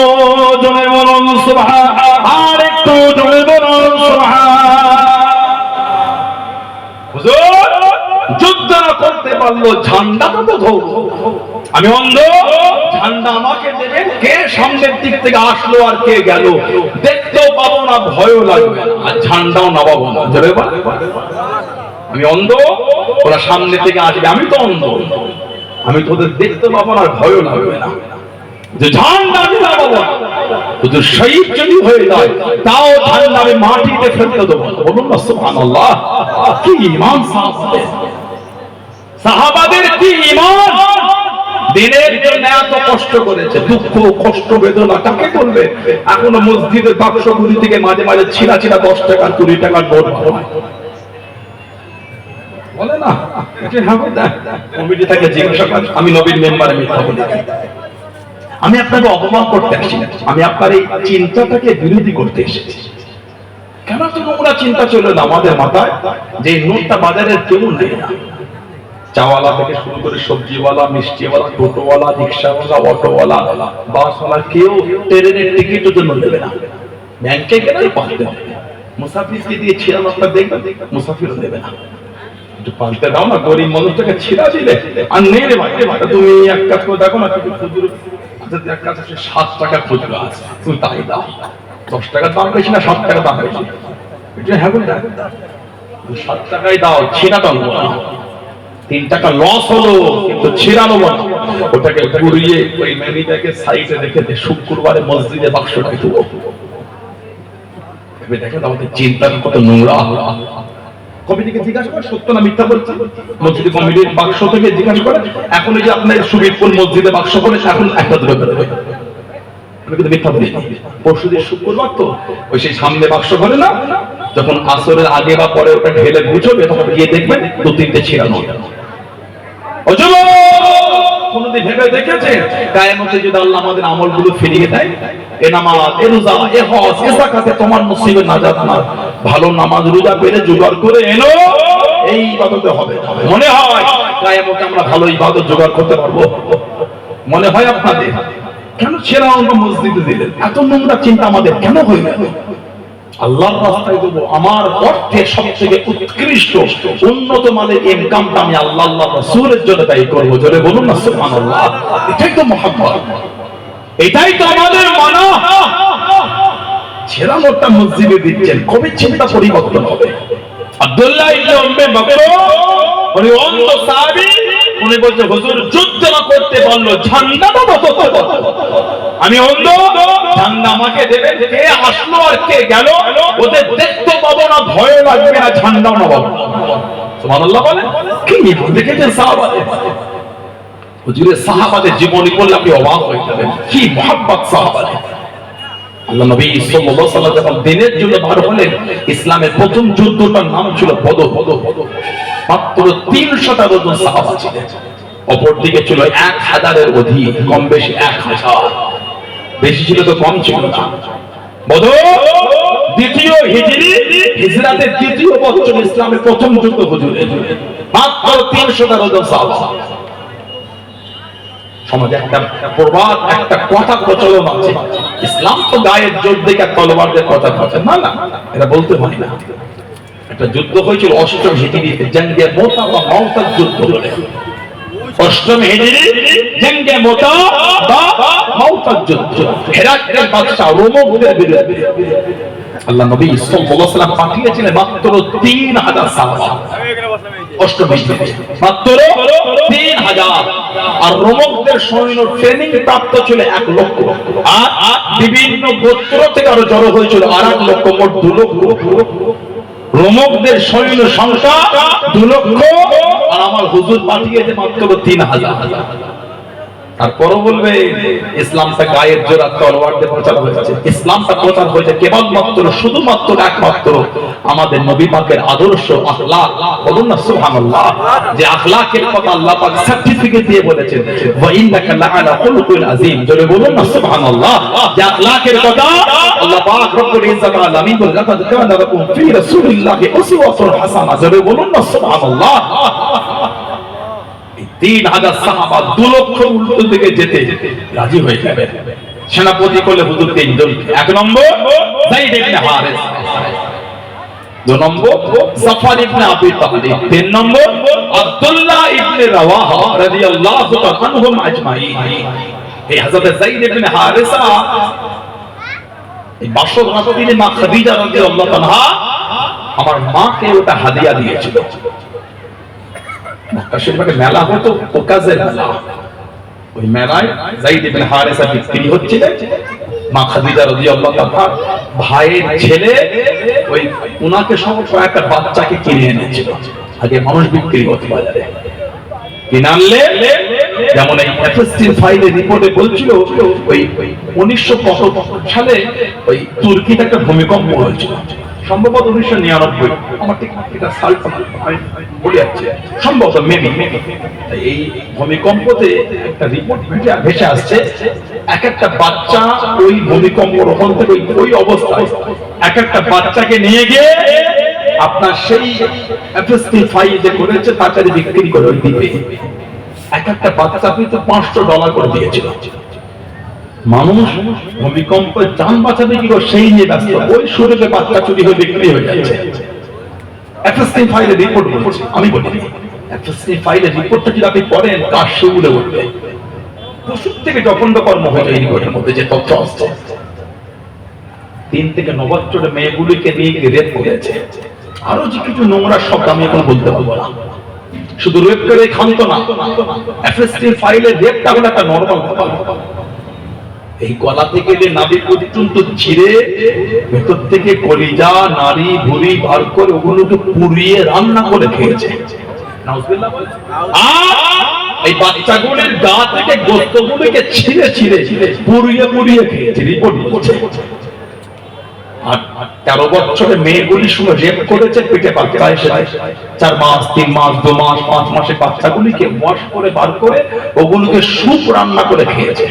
জোরে বলুন সুবহান। আর একটু জোরে বলুন সুবহান। হুজুর যুদ্ধ না করতে পারলো ঝান্ডাটা তো ধরবো। আমি অন্ধ, ঝান্ডা আমাকে দেবেন, কে সামনের দিক থেকে আসলো আর কে গেল দেখতেও পাবো না, ভয়ও লাগবে না, আর ঝান্ডাও নামাবো না। জোরে বল। আমি অন্ধ, ওরা সামনে থেকে আসবে, আমি তো অন্ধ, আমি তোদের দেখতে পাবো না, আর ভয়ও লাগবে না, যে ঝান্ডা আমি নামাবো না। হুজুর শহীদ যদি হয়ে যায় তাও ঝান্ডা আমি মাটিতে ফেলতে দেবো না। বলুন না সুবহানাল্লাহ। কি ঈমান সাহাবাদের, সাহাবাদের কি ঈমান! দিনের জন্য এত কষ্ট করেছে, দুঃখ কষ্ট বেদনা কাকে বলবে? এখনো মসজিদের বাক্সগুলি থেকে মাঝে মাঝে ছিঁড়া ছিঁড়া 10 টাকা 20 টাকার নোট বলে না, কমিটি থেকে জিজ্ঞাসা করে, আমি নবীর মেম্বারে মিথ্যা বলি? আমি আপনাকে অপমান করতে আসি না, আমি আপনার এই চিন্তাটাকে বিরোধী করতে এসেছি। কেন তো নোংরা চিন্তা চলে না আমাদের মাথায়, যে নোটটা বাজারের কেউ নেই না। চাওয়ালা থেকে শুরু করে সবজিওয়ালা, মিষ্টিওয়ালা, টোটোওয়ালা, রিক্সাওয়ালা, অটোওয়ালা, বাসওয়ালা কেউ ট্রেনের টিকিটের জন্য দেবে না, ব্যাংকে গেলেই পাল্টে হবে। মুসাফিরকে দিয়ে ছিঁড়া নোটটা দেখবে, মুসাফিরও দেবে না। একটু পাল্টে দাও না, গরিব মানুষটাকে ছিঁড়া দিলে আর নেই রে ভাই, তুমি এক কাজ করে দেখো না, কিছু খুচরো এক কাজ আছে, 7 টাকা খুচরো আছে, তুমি তাই দাও। 10 টাকার দাম বেশি না, 7 টাকা দাম বেশি, হ্যাঁ বল 7 টাকাই দাও, ছিঁড়াটা নেবো না। 3 টাকা লস হলো কিন্তু ছিঁড়ানো না, ওটাকে ঘুরিয়ে ওই ম্যানিটাকে সাইডে রেখে দে, শুক্রবারে মসজিদে বাক্সটাকে দেবো। দেখেন আমাদের চিন্তার কত নোংরা। কমিটিকে জিজ্ঞাসা করে সত্য না মিথ্যা বলছে, মসজিদে কমিটির বাক্স থেকে জিজ্ঞাসা করে, এখন এই যে আপনার সুবিদপুর মসজিদে বাক্স করে এখন একটা দুটো বেরোবে, আমি কিন্তু মিথ্যা বলি। পরশুদিন শুক্রবার তো ওই সেই সামনে বাক্স করে না, যখন আসরের আগে বা পরে ওটা ঢেলে বুঝবে, তখন গিয়ে দেখবেন 2-3টে ছিঁড়ানো। কোনদিন ভেবে দেখেছে কিয়ামতে যদি আল্লাহ আমাদের আমলগুলো ফিরিয়ে দেয়, এ নামাজ, এ রোজা, এ হজ, এ যাকাতে তোমার নসিবে নাজাত না, ভালো নামাজ রোজা পেলে জোগাড় করে এনো, এই ইবাদতে হবে। মনে হয় কিয়ামতে আমরা ভালো ইবাদত জোগাড় করতে পারবো? মনে হয় আপনাদের? কেন ছেড়া আমরা মসজিদে দিলেন? এত নোংরা চিন্তা আমাদের কেন হয়ে গেল? আল্লাহর রাস্তায় দেব, আমার অর্থে সবথেকে উৎকৃষ্ট উন্নত মানের ইনকামটা আমি আল্লাহ রাসূলের জন্য ব্যয় করব। জোরে বলুন না সুবহানাল্লাহ। এটাই তো মহব্বত, এটাই তো আমাদের মানা। ছেড়া নোটটা মসজিদে দিচ্ছেন, কবে চিন্তা পরিবর্তন হবে? আব্দুল্লাহ ইবনে উম্মে মাকতুম উনি অন্ধ সাহাবী, উনি বলছে হুজুর যুদ্ধ না করতে পারলো ঝান্ডাটা তো আমি অন্ধ, ঝান্ডা আমাকে দেবেন, কে আসলো আর কে গেল ওদের দেখতে পাবো না, ভয় লাগবে না, ঝান্ডাও না পাবো। সুবহানাল্লাহ বলেন। কি দেখেছেন সাহাবাদের? হুজুরের সাহাবাদের জীবনী পড়লে আপনি অবাক হয়ে যাবেন, কি মহব্বত সাহাবাদের। আল্লাহ নবী সাল্লাল্লাহু আলাইহি ওয়াসাল্লাম যখন দিনের জন্য বার হলেন, ইসলামের প্রথম যুদ্ধটার নাম ছিল বদর। মাত্র 300 জন সাহাবা ছিলেন, অপরদিকে ছিল 1000-এর অধিক, কম বেশি 1000, বেশি ছিল তো কম ছিল না। বদর দ্বিতীয় হিজরাতের দ্বিতীয় বছর ইসলামের প্রথম যুদ্ধ হুজুরের, মাত্র 300 জন সাহাবা। সমাজে একটা প্রবাদ, একটা কথা প্রচলন আছে, ইসলাম তো গায়ের জোর দেখে তলোয়ার দিয়ে কথা কথা না না, এটা বলতে হয় না। একটা যুদ্ধ হয়েছিল অষ্টম হিজরিতে, জঙ্গে মোতা বা মাউতার যুদ্ধ বলে। অষ্টম হিজরি জঙ্গে মোতা বা মাউতার যুদ্ধ, হেরাক্লের বাদশা রোমকদের বিরুদ্ধে আল্লাহ নবী সাল্লাল্লাহু আলাইহি ওয়াসাল্লাম পাঠিয়েছিলেন মাত্র 3000 সাহাবা। অষ্টম হিজরি মাত্র 3000, আর রোমকদের সৈন্য ট্রেনিং প্রাপ্ত ছিল 1 লক্ষ, আর বিভিন্ন গোত্র থেকে আরো জড়ো হয়েছিল আর 1 লক্ষ, মোট 2 লক্ষ। রোমকদের সৈন্য সংখ্যা 2 লক্ষ, আর আমার হুজুর পাঠিয়েছে মাত্র 3000। তারপরও বলবে ইসলামটা গায়ের জোর আর তলোয়ার দিয়ে প্রচার হয়েছে। ইসলামটা প্রচার হয়েছে কেবলমাত্র শুধুমাত্র একমাত্র আমাদের নবী পাকের আদর্শ আখলাক। বলুন না সুবহানাল্লাহ, যে আখলাকের কথা আল্লাহ পাক সার্টিফিকেট দিয়ে বলেছেন, ওয়া ইন্নাকা লাআলা খুলুকুল আযীম। জোরে বলুন না সুবহানাল্লাহ, যে আখলাকের কথা আল্লাহ পাক রব্বুল ইজ্জাত ওয়াল আমিন বলেন, লাকাদ কানা লাকুম ফি রাসূলিল্লাহি উসওয়াতুন হাসানাহ। জোরে বলুন না সুবহানাল্লাহ। 3000 সাহাবা 2 লক্ষ উল্টো দিকে যেতে রাজি হয়ে যাবে। সেনাপতি করলে হুজুর 3 জন। 1 নম্বর যায়েদ ইবনে হারিস, 2 নম্বর জাফর ইবনে আবি তালিব, 3 নম্বর আব্দুল্লাহ ইবনে রাওয়াহা রাদিয়াল্লাহু তাআলা আনহুম আজমাইন। এই হযরত যায়েদ ইবনে হারিসা এই বাসর রাতে মা খাদিজা রাদিয়াল্লাহু তাআলা আমার মাকে ওটা হাদিয়া দিয়েছিল। মক্কা শরীফে মেলা হতো, ওকাজের মেলা। ওই মেলায় যায়েদ ইবনে হারিসা বিক্রি হচ্ছিল। মা খাদিজা রাদিয়াল্লাহু তাআলা ভাইয়ের ছেলে ওই উনাকে সহ একটা বাচ্চাকে কিনে এনেছিল। আগে মানুষ বিক্রি হতো বাজারে, কিনে আনলে যেমন এই এফএসটি ফাইলের রিপোর্টে বলছিল ওই 1975 সালে ওই তুর্কিতে একটা ভূমিকম্প হয়েছিল, সম্ভবত 1999। আমার ঠিক এটা সালটা বলে যাচ্ছে, সম্ভবত মেবি। এই ভূমিকম্পতে একটা রিপোর্ট ভেসে আসছে, এক একটা বাচ্চা ওই ভূমিকম্প ওখান থেকে ওই অবস্থায় এক একটা বাচ্চাকে নিয়ে গিয়ে আপনার সেই এফএসটি ফাইল যে করেছে তার কাছে বিক্রি করে ওই দ্বীপে। এক একটা বাচ্চা কিন্তু $500 করে দিয়েছিল। মানুষ ভূমিকম্পে যান বাঁচাবে কি করে সেই নিয়ে ব্যস্ত, ওই সুযোগে বাচ্চা চুরি হয়ে বিক্রি হয়ে যাচ্ছে। এফএসটি ফাইলের রিপোর্ট বলছি, আমি বলি এফএসটি ফাইলের রিপোর্টটা যদি আপনি পড়েন তার সেগুলো বলবে পশুর থেকে জঘন্য কর্ম হয়েছে এই রিপোর্টের মধ্যে যে তথ্য আসছে। 3 থেকে 9 বছরের মেয়েগুলিকে নিয়ে রেপ করেছে, আরো যে কিছু নোংরা শব্দ আমি এখন বলতে পারবো না। শুধু রেপ করে ক্ষান্ত না, এফএসটি ফাইলের রেপটা হলো একটা নরমাল ব্যাপার। এই গলা থেকে নাভি পর্যন্ত ছিঁড়ে ভেতর থেকে কলিজা নাড়ি ভুঁড়ি বার করে ওগুলোকে পুড়িয়ে রান্না করে খেয়েছে। এই বাচ্চাগুলির গা থেকে গোস্তগুলিকে ছিঁড়ে ছিঁড়ে পুড়িয়ে পুড়িয়ে খেয়েছে রিপোর্ট বলছে। আর 13 বছরের মেয়েগুলির সঙ্গে রেপ করেছে, পেটে বাচ্চা এসে 4 মাস 3 মাস 2 মাস 5 মাসের বাচ্চাগুলিকে ওয়াশ করে বার করে ওগুলোকে স্যুপ রান্না করে খেয়েছে।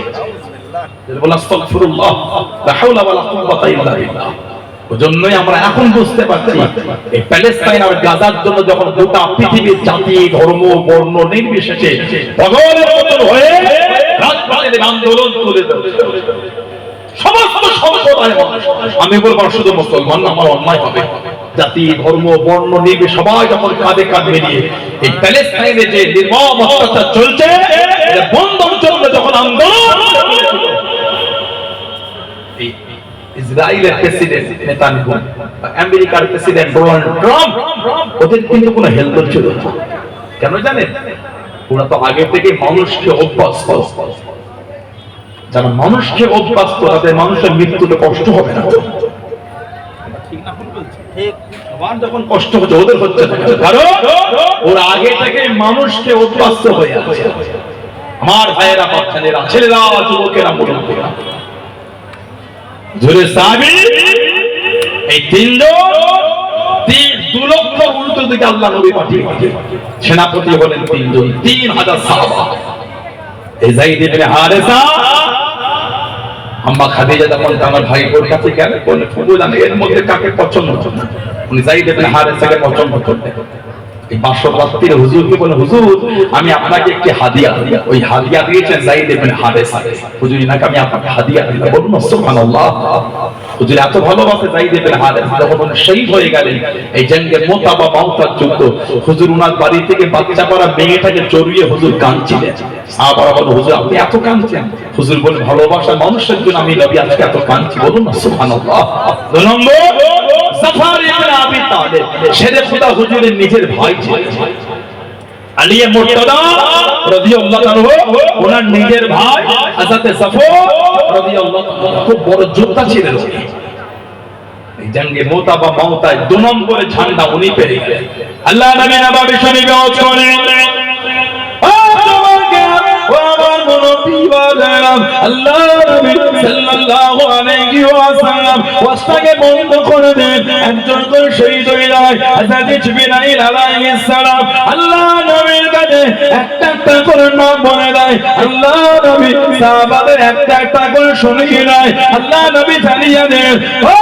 আস্তাগফিরুল্লাহ, লা হাওলা ওয়ালা কুওয়াতা ইল্লা বিল্লাহ। ওজন্যই আমরা এখন বুঝতে পারছি এই প্যালেস্টাইন আর গাজার জন্য যখন গোটা পৃথিবীর জাতি ধর্ম বর্ণ নির্বিশেষে পাগলের মতন হয়ে রাজপথে আন্দোলন করে সমস্ত সম্প্রদায়ের মানুষ, আমি বলবো শুধু মুসলমান আমার অন্যায় হবে, জাতি ধর্ম বর্ণ নির্বিশেষে সবাই যখন কাঁধে কাঁধ মিলিয়ে এই প্যালেস্টাইনে যে নির্মম অত্যাচার চলছে বন্ধর জন্য যখন আন্দোলন, ইসরায়েলের প্রেসিডেন্ট নেতানিয়াহু, আমেরিকার প্রেসিডেন্ট ডোনাল্ড ট্রাম্প, ওদের কিন্তু কোনো হেল্প ছিল না। কেন জানেন? ওরা তো আগে থেকে মানুষকে অভ্যস্ত, যারা মানুষকে অভ্যস্ত তাদের মানুষের মৃত্যুতে কষ্ট হবে না। সবার যখন কষ্ট হচ্ছে ওদের হচ্ছে না, কারণ ওরা আগে থেকে মানুষকে অভ্যস্ত হয়ে আছে। আমার ভাইয়েরা বাচ্চাদেরা ছেলেরা যুবকেরা মহিলারা জোরে সাহাবী, এই 2 লক্ষ উল্টো দিকে আল্লাহ নবী পাঠিয়ে সেনাপতি হলেন 3 জন, 3000 সাহাবা। এই যায়েদ ইবনে হারিসা আম্মা খাদিজা যখন তার ভাই ওর কাছে গেল বলে ফুবু জানে এর মধ্যে কাকে পছন্দ, উনি যায়েদ ইবনে হারিসাকে পছন্দ করতেন। এই বাসর রাত্রির হুজুরকে বলে, হুজুর আমি আপনাকে একটি হাদিয়া দিই। ওই হাদিয়া দিয়েছেন যাইদ ইবনে হারেসা। হুজুর ইনাকে আমি আপনাকে হাদিয়া দিলাম। বলুন সুবহানাল্লাহ। হুজুর এত ভালোবাসে যাইদ ইবনে হারেসা, যখন উনি শহীদ হয়ে গেলেন এই জঙ্গে মুতা বা মাউতার যুদ্ধ, হুজুর উনার বাড়ি থেকে বাচ্চা পড়া মেয়েটাকে জড়িয়ে হুজুর কাঁদছিলেন। সাহাবারা বলে, হুজুর আপনি এত কাঁদছেন? হুজুর বলে, ভালোবাসার মানুষের জন্য আমি নবী আজকে এত কাঁদছি। বলুন না সুবহানাল্লাহ। 2 নম্বর জাফর ইবনে আবি তালেব, শেরে খোদা হুজুরের নিজের ভাই ছিলেন। আলী মুর্তদা রাদিয়াল্লাহু আনহু ওনার নিজের ভাই হযরত জাফর রাদিয়াল্লাহু আনহু খুব বড় যোদ্ধা ছিলেন। এই জঙ্গে মুতা বা মাউতায় 2 নম্বরে ঝান্ডা উনি পেয়ে গেলেন। আল্লাহ নবী নববী শরীফে ওয়াজ করেন, আল্লাহ নবী সাল্লাল্লাহু আলাইহি ওয়াসাল্লাম ওয়াজটাকে বন্ধ করে দেন। একজন করে শহীদ হয়ে যায় হযরত জিবরাইল আলাইহিস সালাম আল্লাহ নবীর কাছে একটা একটা করে নাম বলে দেয়। আল্লাহ নবী সাহাবাদের একটা একটা করে শুনিয়ে দেয়। আল্লাহ নবী জানিয়ে দেন, ও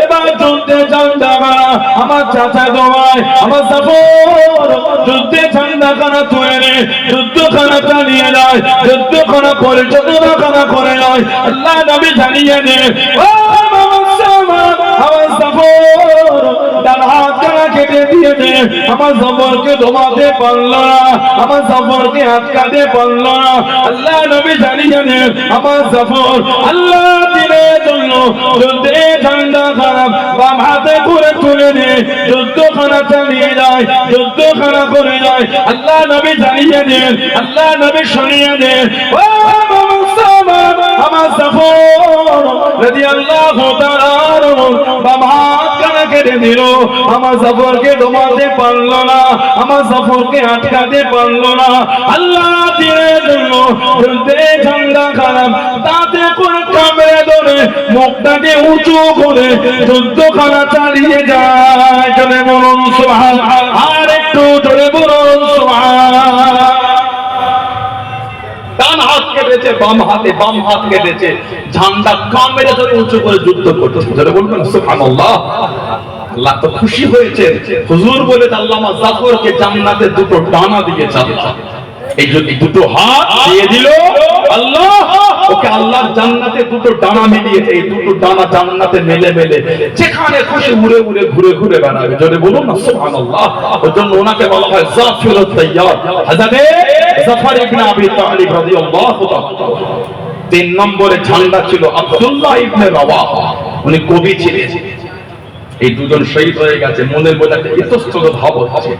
এবার যুদ্ধে ঝান্ডা মারা আমার চাচা দোয়াই আমার জাফর যুদ্ধে ঝান্ডা খানা তুলে নে, যুদ্ধখানা চালিয়ে যায়, যুদ্ধখানা পরিচালনা খানা করে নয়। আল্লাহ নবী জানিয়ে দেন, ও আমার জাফর তার হাত খানা কেটে দিয়ে দে, আমার জাফরকে দমাতে পারল না, আমার জাফরকে আটকাতে পারল না। আল্লাহ নবী জানিয়ে দেন, আমার জাফর আল্লাহ দিনের জন্য যুদ্ধে ঝান্ডা খারাপ বাম হাতে করে তুলে নে, যুদ্ধখানা চালিয়ে যায়, যুদ্ধখানা করে যায়। আল্লাহ নবী জানিয়ে দেন, আল্লাহ নবী শুনিয়ে দেন, ও আমার জাফর রাদিয়াল্লাহু তাআলা বাম হাত কানা কেটে দিল, আমার জাফরকে দমাতে পারল না, আমার জাফরকে আটকাতে পারল না। আল্লাহ দিনের জন্য যুদ্ধে ঝান্ডা খারাপ তাতে করে কামড়ে ধরে মুখটাকে উঁচু করে যুদ্ধখানা চালিয়ে যায়। জোরে বলুন সুবহানাল্লাহ, আর একটু জোরে বলুন সুবহানাল্লাহ। ডান হাত কেটেছে, বাম হাত কেটেছে, ঝান্ডা কামড়ে ধরে উঁচু করে যুদ্ধ করতেছে। জোরে বলবেন সুবহানাল্লাহ। আল্লাহ তো খুশি হয়েছে। হুজুর বলে আল্লামা জাফরকে জান্নাতে 2টো ডানা দিয়েছে আল্লাহ। এই যদি 2টো হাত দিয়ে দিল আল্লাহ, ওকে আল্লাহর জান্নাতে 2টো ডানা মিলিয়েছে। এই 2টো ডানা জান্নাতে মেলে মেলে যেখানে খুশি উড়ে উড়ে ঘুরে ঘুরে বেড়াবে। জোরে বলুন না সুবহানাল্লাহ। ওর জন্য ওনাকে বলা হয় জাফরুত তাইয়ার, হযরত জাফর ইবনে আবি তালিব রাদিয়াল্লাহু তাআলা। 3 নম্বরে ঝান্ডা ছিল আব্দুল্লাহ ইবনে রাওয়াহা, উনি কবি ছিলেন। এই 2জন শহীদ হয়ে গেছে, মনের মধ্যে একটা ইতস্তত ভাব হচ্ছে।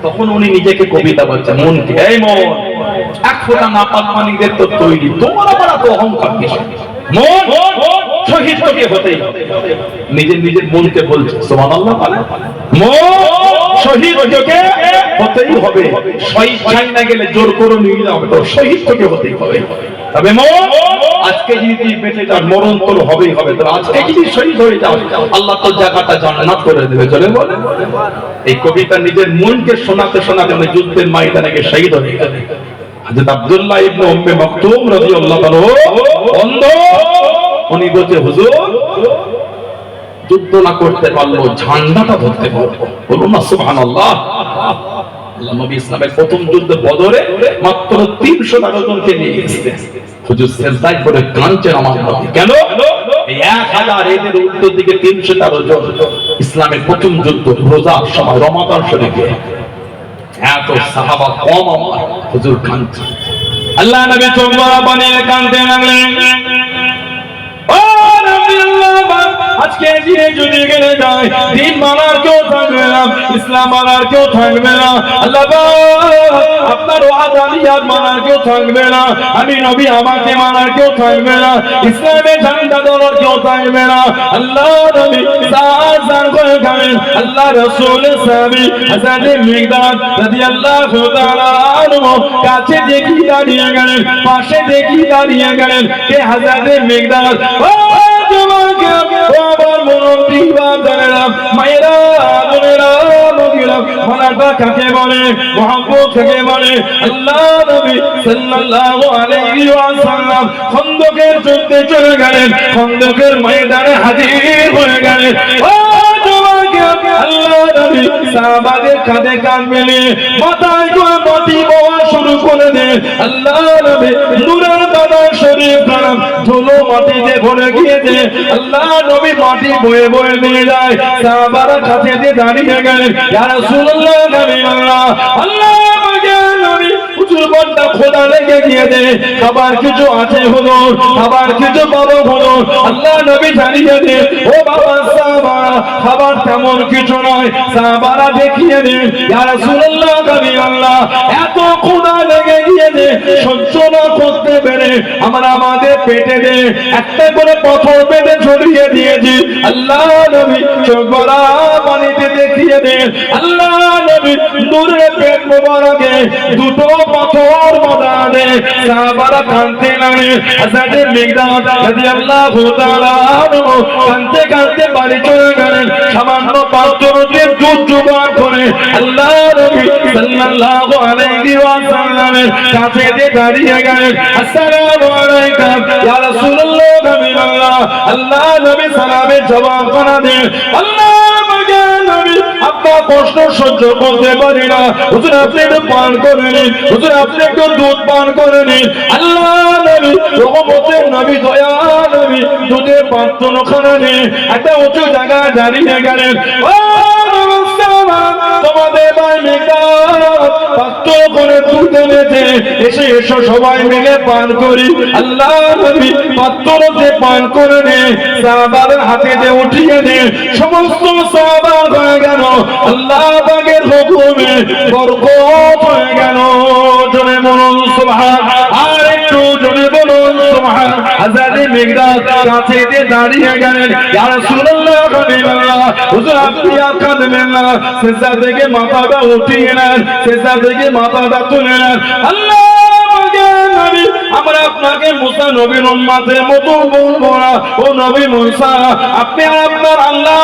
তখন উনি নিজেকে কবিতা বলছেন, মনকে, এই মন এক ফোঁটা নাপাক পানিদের তো তৈরি, তোমার আবার এত অহংকার কিসে? মন শহীদ তোকে হতেই হবে। নিজের মনকে বলছে সুবহানাল্লাহ। মন শহীদ তোকে হতেই হবে, শহীদ চাই না গেলে জোর করে নিয়ে যাবে, তো শহীদ তোকে হতেই হবে। তবে মন আজকে যদি তুই বেঁচে যাস মরণ তোর হবেই হবে, তো আজকে যদি শহীদ হয়ে যাও আল্লাহ তোর জায়গাটা জান্নাত করে দেবে। চলে বলে এই কবিতা নিজের মনকে শোনাতে শোনাতে উনি যুদ্ধের ময়দানে গিয়ে শহীদ হয়ে গেলেন। হযরত আব্দুল্লাহ ইবনে উম্মে মাকতুম রাদিয়াল্লাহু আনহু অন্ধ, উনি বলছে হুজুর যুদ্ধ না করতে পারলো ঝান্ডাটা ধরতে পারবো। বলুন না সুবহানাল্লাহ। আল্লাহ নবী ইসলামের প্রথম যুদ্ধ বদরে মাত্র 312 জনকে নিয়ে গেছিলেন। হুজুর সিজদায় পড়ে কাঁদছেন আমার নবী। কেন? এই 1000 এদের উল্টো দিকে 313 জন। ইসলামের প্রথম যুদ্ধ রোজার সময় রমাদান শরীফে এত সাহাবা কম, আমার হুজুর কাঁদছেন। আল্লাহ নবী চোখ ভরা পানি কাঁদতে লাগলেন। ও নবী আল্লাহ, আজকে দিনে যদি গেলে যায় দিন মানার কেউ থাকবে না, ইসলাম মানার কেউ থাকবে না। আল্লাহ আপনার ওয়াদানিয়াত মানার কেউ থাকবে না, আমি নবী আমাকে মানার কেউ থাকবে না, ইসলামের ঝান্ডা ধরার কেউ থাকবে না। আল্লাহ নবী সাজার করে গেলেন। আল্লাহ রাসূলের সাহাবী হযরত মিকদাদ রাদিয়াল্লাহু তাআলা আনহু কাছে দেখি দাঁড়িয়ে গেলেন, পাশে দেখি দাঁড়িয়ে গেলেন। কে? হযরত মিকদাদ। ও তোমাকে আবার মুরব্বি বাজারেরা মায়েরা বোনেরা নবীরা মানাটা কাকে বলে, মুহাব্বত কাকে বলে? আল্লাহ নবী সাল্লাল্লাহু আলাইহি ওয়াসাল্লাম খন্দকের যুদ্ধে চলে গেলেন, খন্দকের ময়দানে হাজির হয়ে গেলেন। ও তোমাকে আল্লাহ নবী সাহাবাদের কাঁধে কাঁধ মিলিয়ে মাথায় করে মাটি বওয়া শুরু করে দেন। আল্লাহ নবী নূরের বাদন শরীফ খান ধুলো মাটিতে ভরে গিয়েছে। আল্লাহ নবী মাটি বয়ে বয়ে নিয়ে যায়। সাহাবারা কাছে দিয়ে দাঁড়িয়ে গেলেন, ইয়া রাসূলুল্লাহ নবী আল্লাহ আল্লাহ নবী হুজুর বড়টা খোদা লেগে গিয়েছে, খাবার কিছু আছে হুজুর, খাবার কিছু পাবো হুজুর। আল্লাহ নবী জানিয়ে দেন, ও বাবা সাহাবারা খাবার তেমন কিছু নয়। সাহাবারা দেখিয়ে দেন, ইয়া রাসূলুল্লাহ নবী আল্লাহ এত খোদা লেগে গিয়েছে সহ্য না করতে পেরে আমরা আমাদের পেটে দে একটা করে পাথর পেটে ছড়িয়ে দিয়েছি। আল্লাহ নবী চোখ ভরা পানিতে দেখিয়ে দেন, আল্লাহ নবী নূরের পেট মোবারকে দুটো পাথর মাথা দে। সাহাবারা কাঁদতে লাগে। হযরত মিকদাদ রাদিয়াল্লাহু তাআলা আনহু কাঁদতে কাঁদতে বাড়ি চলে গেলেন। সামান্য পাত্র দিয়ে দুধ জোগাড় করে আল্লাহ নবী সাল্লাল্লাহু আলাইহি ওয়াসাল্লামের কাছে দিয়ে দাঁড়িয়ে গেলেন। আসসালামু আলাইকুম ইয়া রাসূলুল্লাহ নবী আল্লাহ। আল্লাহ নবী সালামের জবাব করে দেন, আল্লাহ নবী আপনার কষ্ট সহ্য করতে পারি না, হুজুর আপনি একটু পান করে নিন, হুজুর আপনি একটু দুধ পান করে নিন। আল্লাহ নবী রহমতের নবী দয়া নবী দুধের পাত্র খানা নিয়ে একটা উঁচু জায়গায় দাঁড়িয়ে গেলেন। ও তোমাদের ভাই মিকদাদ পাত্র করে দুধ এনেছে, এসে এসো সবাই মিলে পান করি। আল্লাহ নবী পাত্রতে পান করে নে, সাহাবাদের হাতে দিয়ে উঠিয়ে নে। সমস্ত সাহাবা হয়ে গেল আল্লাহ পাকের হুকুমে বরকত হয়ে গেল। জোরে বলুন সুবহান, আর একটু জোরে বলুন সুবহান। হযরত মিকদাদ কাছে দিয়ে দাঁড়িয়ে গেলেন, ইয়া রাসূলুল্লাহ হাবিবাল্লাহ হুজুর আপনি আর কাঁদবেন না। সিজদা থেকে মাথাটা উঠিয়ে নেন, সিজদা থেকে মাথাটা তুলে নেন। আল্লাহ নবী আমরা আপনাকে মুসা নবীর উম্মতের মতো বলবো না। ও নবী মুসা আপনি আর আপনার আল্লাহ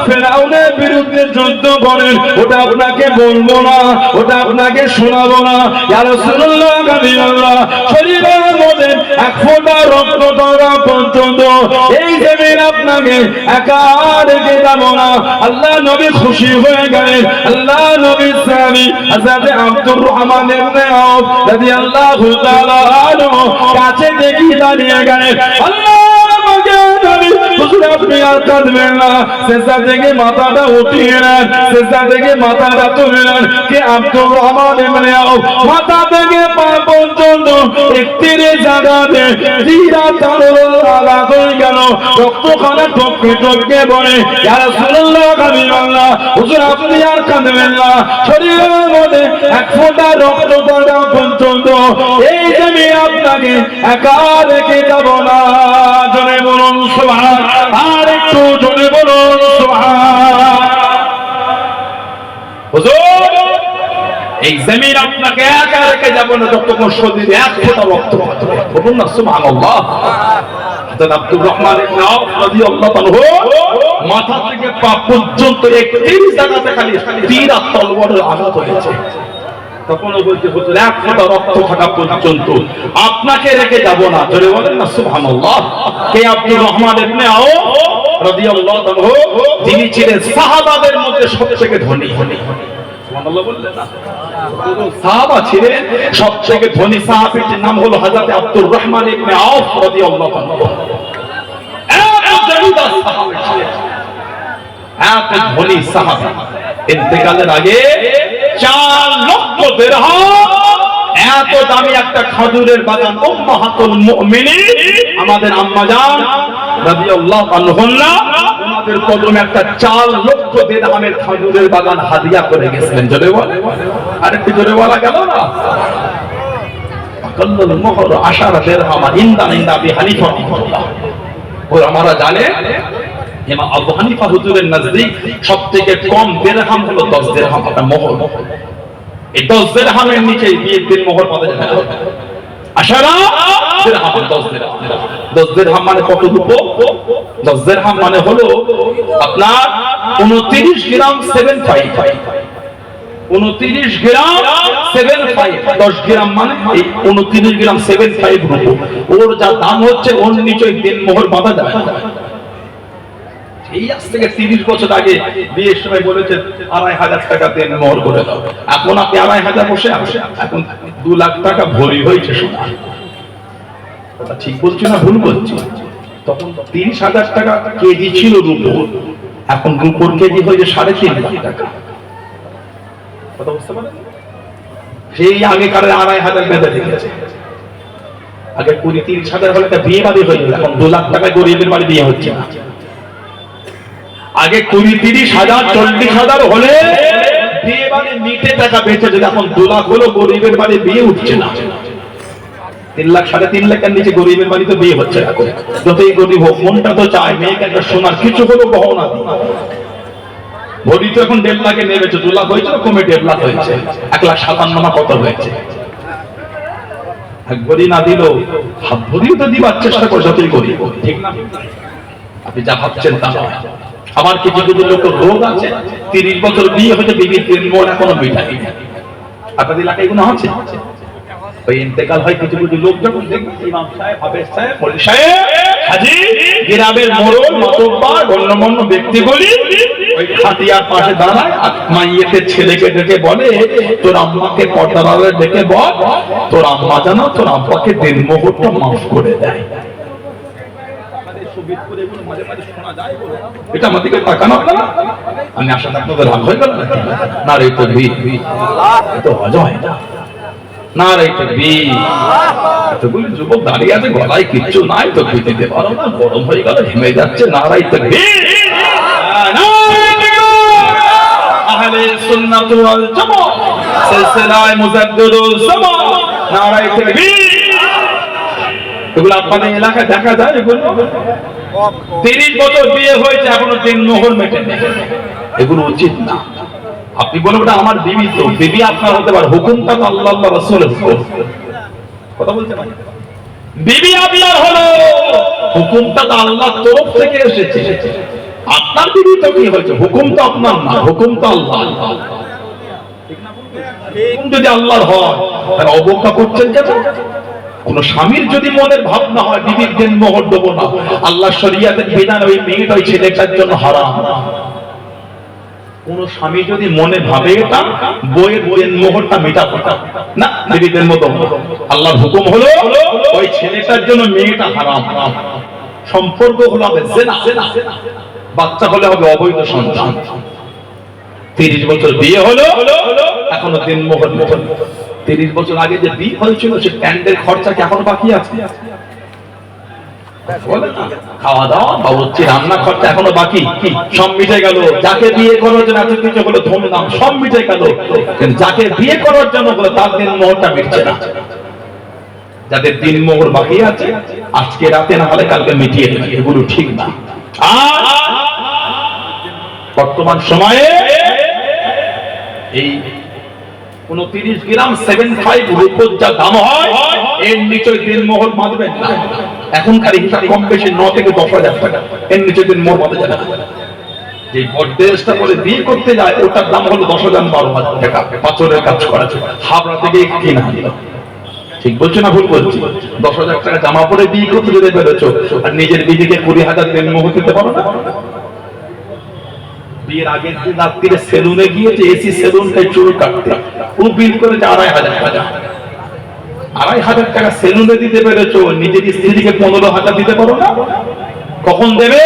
ফেরাউনের বিরুদ্ধে যুদ্ধ করেন, ওটা আপনাকে বলবো না, ওটা আপনাকে শোনাবো না। ইয়া রাসূলুল্লাহ হাবিবাল্লাহ শরীরের মধ্যে এক ফোঁটা রক্ত ধরা পর্যন্ত এই জমিন আপনাকে একা রেখে যাব না। আল্লাহ নবী খুশি হয়ে গেলেন। আল্লাহ নবী সাহাবী হযরত আব্দুর রহমান ইবনে আওফ রাদিয়াল্লাহু তাআলা আনহু কাছে দেখি দাঁড়িয়ে গেলেন। আল্লাহ নবী হুজুর আপনি আর কাঁদবেন না, সিজদা থেকে মাথাটা উঠিয়ে নেন, সিজদা থেকে মাথাটা তুলে নেন। কে আব্দুর রহমান ইবনে আওফ মাথা থেকে পা পর্যন্ত একটি জায়গাতে জিরা তারুল আঘাত হয়ে গেল, রক্তখানা টপকে টপকে পড়ে। ইয়া রাসূলুল্লাহ হাবিবাল্লাহ হুজুর আপনি আর কাঁদবেন না, শরীরের মধ্যে এক ফোঁটা রক্ত পড়া পর্যন্ত এই জমি আপনাকে একা রেখে যাব না। জোরে বলুন সুবহান, আর একটু জোরে বলুন সুবহান। হুজুর এই জমিন আপনাকে একা রেখে যাব না যতক্ষণ শরীরে এক ফোঁটা রক্ত পড়বে। বলুন না সুবহানাল্লাহ। হযরত আব্দুর রহমান ইবনে আওফ রাদিয়াল্লাহু আনহু মাথা থেকে পা পর্যন্ত 31 জায়গাতে খালি তীর আর তলোয়ারের আঘাত হয়েছে। তখনও বলতে হুজুর এক ফোঁটা রক্ত থাকা পর্যন্ত আপনাকে রেখে যাব না। জোরে বলেন না সুবহানাল্লাহ। কে আব্দুর রহমান ইবনে আওফ রাদিয়াল্লাহু আনহু, যিনি ছিলেন সাহাবাদের মধ্যে সবথেকে ধনী। সুবহানাল্লাহ বললেন না, সাহাবা ছিলেন সবথেকে ধনী সাহাবীর নাম হলো হযরত আব্দুর রহমান ইবনে আওফ রাদিয়াল্লাহু আনহু। এত জমিদার সাহাবী ছিলেন, এত ধনী সাহাবী। ইন্তেকালের আগে 4 লক্ষ দিরহাম এত দামি একটা খেজুরের বাগান উম্মাহাতুল মুমিনিন আমাদের আম্মা জান রাদিয়াল্লাহু আনহা ওনাদের কদমে একটা 4 লক্ষ দিরহামের খেজুরের বাগান হাদিয়া করে গেছিলেন। জোরে বলে, আরেকটু জোরে বলা গেল না। আকাল্লুল মুহর 10 দিরহাম ইনদা আবি হানিফা রাহিমাহুল্লাহ। ওরা আমরা জানে ইমাম আবু হানিফা হুজুরের নজদিক সবথেকে কম দিরহাম হলো 10 দিরহাম একটা মোহর। এই 10 দিরহামের নিচে বিয়ের দিন মোহর পাওয়া যাবে না। আশারা দিরহাম 10 দিরহাম। 10 দিরহাম মানে কত রূপো? 10 দিরহাম মানে হলো আপনার 29 গ্রাম 75। 29 গ্রাম 75, 10 গ্রাম মানে এই 29 গ্রাম 75 রূপো। ওর যা দাম হচ্ছে ওর নিচে দিন মোহর পাওয়া যাবে না। এই আজ থেকে 30 বছর আগে বিয়ের সময় বলেছে 2500 টাকা দেন মোহর করে দাও, এখন আপনি 2500 বসে আছে, এখন 2 লাখ টাকা ভরি হয়েছে সোনা। কথা ঠিক বলছি না ভুল বলছি? তখন 30,000 টাকা কেজি ছিল রূপো, এখন রূপোর কেজি হয়েছে 3.5 লাখ টাকা। কথা বুঝতে পারেন? সেই আগেকার 2500 বেঁধে রেখেছে। আগে 20-30,000 হলে একটা বিয়ে বাড়ি হয়ে যেত, এখন 2 লাখ টাকায় গরিবের বাড়ি বিয়ে হচ্ছে না। আগে 20-30,000 40,000 হলে বিয়ে বাড়ি মিটে টাকা বেঁচে যেত, এখন 2 লাখ হলো গরিবের বাড়ি বিয়ে উঠছে না। 3 লাখ 3.5 লাখের নিচে গরিবের বাড়ি তো বিয়ে হচ্ছে না। যতই গরিব হোক মনটা তো চায় মেয়েকে একটা সোনার কিছু হলো গহনা। ভরি তো এখন 1.5 লাখে নেমেছে, 2 লাখ হয়েছে কমে 1.5 লাখ হয়েছে, 1,57,000 কত হয়েছে। এক ভরি না দিল হাত ভরিও তো দিবার চেষ্টা করে যতই গরিব, ঠিক না? আপনি যা ভাবছেন তা নয়। আমার কিছু কিছু লোক রোগ আছে, 30 বছর বিয়ে হয়েছে, বিবির প্রেম মন এখনো মিটাই। আপনাদের এলাকায় এগুলো আছে? ওই ইন্তেকাল হয় কিছু কিছু লোক যখন দেখবেন ইমাম সাহেব, হাফেজ সাহেব, মৌলভী সাহেব, হাজী, গ্রামের মোড়ল, মাতব্বর, গণ্যমান্য ব্যক্তিগুলি ওই খাটিয়ার পাশে দাঁড়ায় আর মাইয়েতে ছেলেকে ডেকে বলে, তোর আম্মাকে পর্দার আড়ালে ডেকে বল তোর আম্মা জানো তোর আব্বাকে দিন মোহরটা মাফ করে দেয়। এটা আমাদেরকে তাকানো আপনারা, আমি আশা আপনাদের রাগ হয়ে গেল না রে? তো তো অজয় না রে, এতগুলো যুবক দাঁড়িয়ে আছে, গলায় কিচ্ছু নাই তো দিতে পারো না, গরম হয়ে গেল, হেমে যাচ্ছে। নারাই তাকবীর, আহলে সুন্নাত ওয়াল জামাত, সিলসিলায়ে মুজাদ্দিদুল জামান, নারাই তাকবীর। এগুলো আপনাদের এলাকায় দেখা যায়? এগুলো 30 বছর বিয়ে হয়েছে এখনো দিন মোহর মেটে নেই, এগুলো উচিত না। আপনি বলেন ওটা আমার বিবি, তো বিবি আপনার হতে পারে, হুকুমটা তো আল্লাহ আল্লাহ রাসূলের হুকুম। কথা বলতে পারেন? বিবি আপনার হলো, হুকুমটা তো আল্লাহর তরফ থেকে এসেছে। আপনার বিবি তো কি হয়েছে? হুকুম তো আপনার না, হুকুম তো আল্লাহ। হুকুম যদি আল্লাহর হয় তাহলে অবজ্ঞা করছেন কেন? কোন স্বামীর যদি মনের ভাবনা হয় বিবির দিন মোহর দেবো না, আল্লাহ শরীয়তের বিধান ওই মেয়েটা ওই ছেলেটার জন্য হারাম। কোন স্বামী যদি মনে ভাবে এটা বইয়ের বইয়ের মোহরটা মেটাবো না, বিবিদের মতো আল্লাহর হুকুম হলো ওই ছেলেটার জন্য মেয়েটা হারাম। সম্পর্ক হলো হবে জিনা, বাচ্চা হলে হবে অবৈধ সন্তান। 30 বছর বিয়ে হলো এখনো দিন মোহর মোহর। 30 বছর আগে যে বিয়ে হয়েছিল সে প্যান্ডেল খরচা কি এখনো বাকি আছে? খাওয়া দাওয়া, বাবুর্চি, রান্না খরচা এখনো বাকি, সব মিটে গেল। যাকে বিয়ে করার জন্য এত কিছু হলো ধুমধাম, সব মিটে গেল, কিন্তু যাকে বিয়ে করার জন্য হলো তার দিন মোহরটা মিটছে না। যাদের দিন মোহর বাকি আছে আজকে রাতে না হলে কালকে মিটিয়ে দেবে, এগুলো ঠিক না। আর বর্তমান সময়ে এই 29 গ্রাম 75 রূপোর যা দাম হয় এর নিচে দিন মোহর বাঁধবেন না। এখনকার হিসাব কম বেশি 9 থেকে 10,000 টাকা, এর নিচে দিন মোহর বাঁধা যাবে না। যে বড়দেশটা বলে বিয়ে করতে যায় ওটার দাম হলো 10,000-12,000 টাকা, পাথরের কাজ করা। হাবড়া থেকে কিনা ঠিক বলছো না ভুল বলছি? 10,000 টাকা জামা পরে বিয়ে করতে যেতে পেরেছো আর নিজের বিবিকে 20,000 দিন মোহর দিতে পারো না? বিয়ের আগের দিন রাত্রিরে সেলুনে গিয়েছে, এসি সেলুনটায় চুল কাটতে, ও বিল করেছে 2,500 টাকা সেলুনে দিতে পেরেছো, নিজের স্ত্রীকে 15,000 দিতে পারো না? কখন দেবে?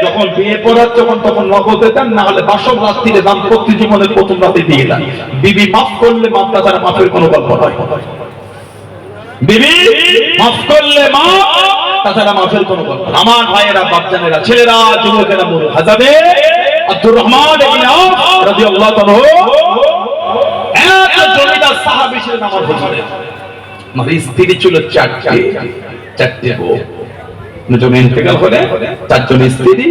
যখন বিয়ে করার তখন নগদে দেন, না হলে বাসব রাত্রিরে দাম্পত্য জীবনের প্রথম রাতে দিয়ে দেন। বিবি মাফ করলে মাফ, তাছাড়া মাফের কোনো গল্প নয়। বিবি মাফ করলে মাফ, তাছাড়া মাফের কোনো গল্প। আমার ভাইয়েরা, বাপজানেরা, ছেলেরা, যুবকেরা, বড় হাজাবে আব্দুর রহমান ইবনে আওফ রাদিয়াল্লাহু তাআলা এক জমিদার সাহাবী ছিলেন আমার হুজুরের। আমার স্ত্রী ছিল চারটে বউ। নতুন ইন্তেকাল হলে 4 জন স্ত্রী,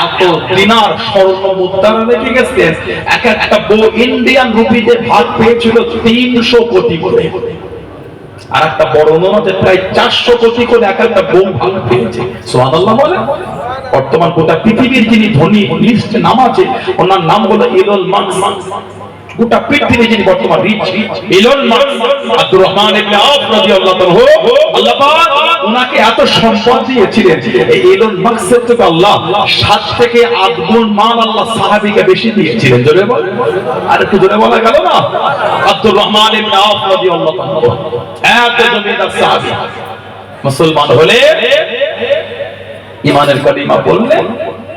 এত দিনার স্বর্ণ মুদ্রা রেখে গেছেন। এক একটা বউ ইন্ডিয়ান রুপিতে ভাগ পেয়েছিল 300 কোটি করে। আর একটা বড় ননদে প্রায় 400 কোটি করে এক একটা বউ ভাগ পেয়েছে। সুবহানাল্লাহ বলে। বর্তমান গোটা পৃথিবীর যিনি ধনী লিস্টে নাম আছে ওনার নাম হলো ইলন মাস্ক। গোটা পৃথিবী যিনি বর্তমান rich Elon Musk Abdur Rahman ibn Auf রাদিয়াল্লাহু তাআলা আল্লাহ পাক ওনাকে এত সম্পদ দিয়েছিলেন এই ইলন মাস্কের থেকে আল্লাহ 7 থেকে 8 গুণ মাল আল্লাহ সাহাবীকে বেশি দিয়েছিলেন জোরে বল আর একটু জোরে বলা গেল না আব্দুর রহমান ইবনে আউফ রাদিয়াল্লাহু তাআলা এত জমিদার সাহাবী মুসলমান হলে ঈমানের কালিমা বললেন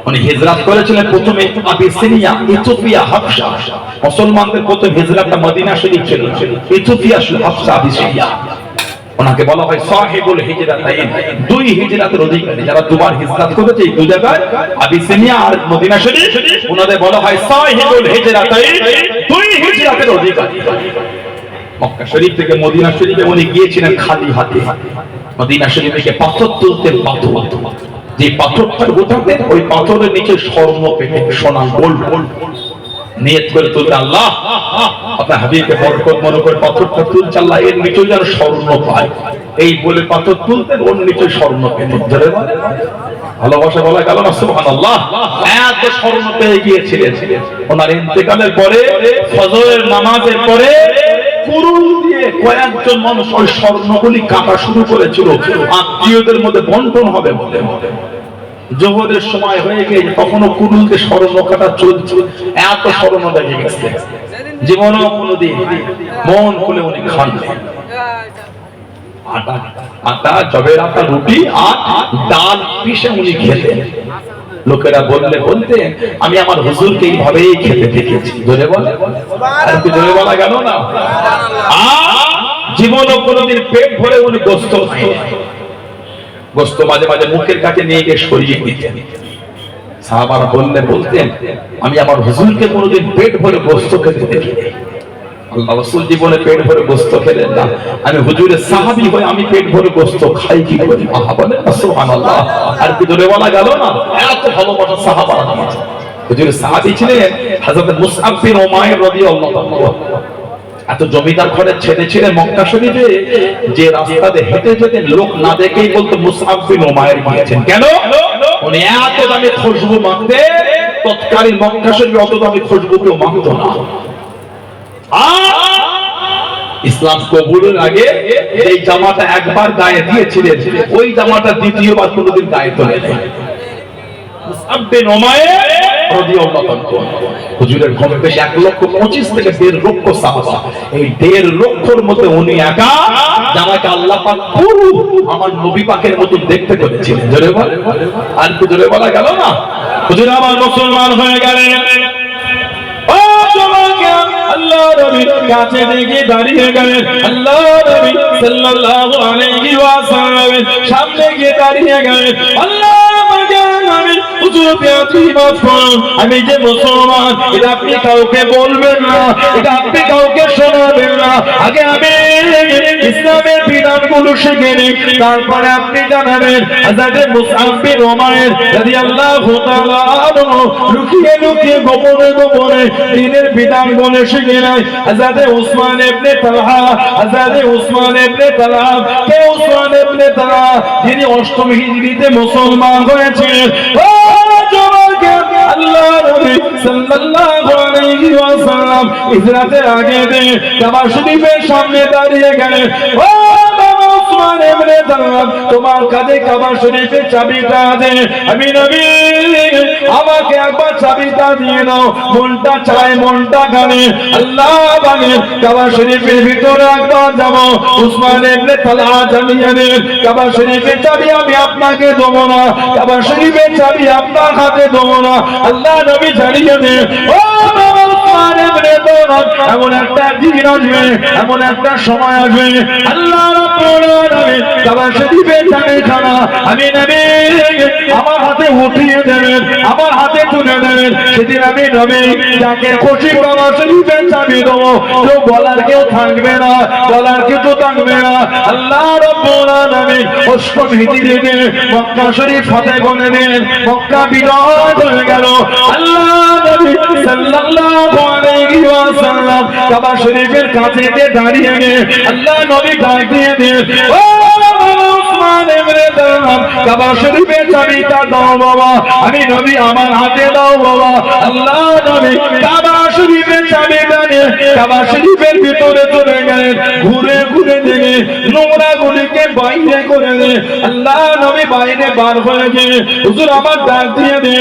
উনি হিজরত করেছিলেন প্রথমে আবিসিনিয়া ইথিওপিয়া হাবশা মুসলমানদের প্রথম হিজরতটা মদিনা শরীফ ছিল ইথিওপিয়া হাবশা আবিসিনিয়া ওনাকে বলা হয় সাহিবুল হিজরাতাইন দুই হিজরতের অধিকারী যারা দুবার হিজরত করেছে এই দুই জায়গায় আবিসিনিয়া আর মদিনা শরীফ ওনাদের বলা হয় সাহিবুল হিজরাতাইন দুই হিজরতের অধিকারী মক্কা শরীফ থেকে মদিনা শরীফে উনি গিয়েছিলেন খালি হাতে মদিনা শরীফ থেকে পাথর তুলতেন পাথর যে পাথরটা গোটাতেন ওই পাথরের নিচে স্বর্ণ পেতেন সোনা গোল্ড নিয়ত করে তুলতে আল্লাহ আপনার হাবিবকে বরকত মনে করে পাথরটা তুলছে আল্লাহ এর নিচে যেন স্বর্ণ পায় এই বলে পাথর তুলতেন ওর নিচে স্বর্ণ পেতেন ধরে বলে ভালোবাসা বলা গেল না সুবহানাল্লাহ এত স্বর্ণ পেয়ে গিয়েছিলেন ওনার ইন্তেকালের পরে ফজরের নামাজের পরে কুরুল দিয়ে কয়েকজন মানুষ ওই স্বর্ণগুলি কাটা শুরু করেছিল আত্মীয়দের মধ্যে বন্টন হবে বলে জোহরের সময় হয়ে গিয়ে তখনও কুরুলকে স্বর্ণ কাটা চলছে এত স্বর্ণ লেগে গেছে জীবনেও কোনোদিন মন খুলে উনি খান আটা আটা জবের আটা রুটি আর ডাল পিষে উনি খেতেন লোকেরা বলতে আমি আমার হুজুরকে এইভাবেই খেতে দেখেছি জোরে বলে আর কি জোরে বলা গেল না জীবনও কোনোদিন পেট ভরে উনি গোস্ত গোস্ত মাঝে মাঝে মুখের কাছে নিয়ে গিয়ে সরিয়ে দিতেন সাহাবারা বলতেন আমি আমার হুজুরকে কোনোদিন পেট ভরে গোস্ত খেতে দেখিনি আল্লাহ রাসূল জীবনে পেট ভরে গোস্ত খেলেন না আমি হুজুরের সাহাবী হয়ে আমি পেট ভরে গোস্ত খাই কি করি আহা বলেন সুবহানাল্লাহ আর কি জোরে বলা গেল না এত ভালোবাসা সাহাবারা হুজুরের সাহাবী ছিলেন হযরত মুসআব বিন উমাইর রাদিয়াল্লাহু তাআলা এত জমিদার ঘরের ছেলে ছিলেন মক্কা শরীফে যে রাস্তাতে হেঁটে যেতেন লোক না দেখেই বলতো মুসআব বিন উমাইর গিয়েছেন কেন উনি এত দামি খুশবু মাখতেন তৎকালীন মক্কা শরীফে অত দামি খুশবু কেউ মাখতো না ইসলাম কবুলের আগে এই জামাটা একবার গায়ে দিয়েছিলেন ওই জামাটা দ্বিতীয়বার কোনোদিন গায়ে তোলে নাই মুসআব বিন উমাইর রাদিয়াল্লাহু তাআলা হুজুরের কম বেশি 1,25,000 থেকে 1.5 লক্ষ সাহাবা এই 1.5 লক্ষর মধ্যে উনি একা জামাকে আল্লাহ পাক পুরো আমার নবী পাকের মতো দেখতে করেছিলেন জোরে বল আর কি জোরে বলা গেল না হুজুর আমার মুসলমান হয়ে গেলেন আল্লাহ নবীর কাছে দেখে দাঁড়িয়ে গেলেন আল্লাহ নবী সাল্লাল্লাহু আলাইহি ওয়াসাল্লাম সামনে গিয়ে দাঁড়িয়ে গেলেন আল্লাহ আমি যে মুসলমান এটা আপনি কাউকে বলবেন না এটা আপনি কাউকে শোনাবেন না আগে আমি ইসলামের বিধানগুলো শিখে নিই তারপরে আপনি জানাবেন হযরত মুসআব বিন উমাইর রাদিয়াল্লাহু তাআলা লুকিয়ে লুকিয়ে গোপনে গোপনে দ্বীনের বিধানগুলো শিখে নেয় হযরত উসমান ইবনে তালহা কে উসমান ইবনে তালহা যিনি 8ম হিজরিতে মুসলমান হয়েছিলেন আল্লাহ নবী সাল্লাল্লাহু আলাইহি ওয়াসাল্লাম হিজরতের আগে কাবা শরীফের সামনে দাঁড়িয়ে গেলেন ও উসমান ইবনে তালহা তোমার কাছে কাবা শরীফের চাবিটা দে আমি নবী আমাকে একবার চাবিটা দিয়ে দাও মনটা চায় মনটা গানে আল্লাহ বাগে কাবা শরীফের ভিতরে একবার যাব উসমান ইবনে তালহা জানিয়ে দেন কাবা শরীফের চাবি আমি আপনাকে দেব না কাবা শরীফের চাবি আপনার হাতে দেব না আল্লাহ নবী জানিয়ে দেন ও উসমান ইবনে তালহা এমন একটা দিন আসবে এমন একটা সময় আসবে আল্লাহ রাব্বুল আলামিন কাবা শরীফের চাবিখানা আমি নবী আমার হাতে উঠিয়ে দেবেন আমার হাতে তুলে দেবেন সেদিন আমি নবী যাকে খুশি কাবা শরীফের চাবি দেবো কেউ বলার কেউ থাকবে না বলার কিছু থাকবে না আল্লাহ রাব্বুল আলামিন 8ম হিজরিতে মক্কা শরীফ ফাতহ করে দেন মক্কা বিজয় হয়ে গেল আল্লাহ নবী সাল্লাল্লাহু আলাইহি ওয়াসাল্লাম কাবা শরীফের কাছে দাঁড়িয়ে গিয়ে আল্লাহ নবী ডাক দিয়ে দেন ও উসমান ইবনে তালহা কাবা শরীফের চাবিটা দাও বাবা আমি নবী আমার হাতে দাও বাবা আল্লাহ নবী কাবা শরীফের চাবিটা নিয়ে কাবা শরীফের ভিতরে চলে গেলেন, ঘুরে ঘুরে দেখে নোংরা গুলিকে বাইরে করে দে। আল্লাহ নবী বাইরে বার হয়ে গিয়ে হুজুর আমার ডাক দিয়ে দে।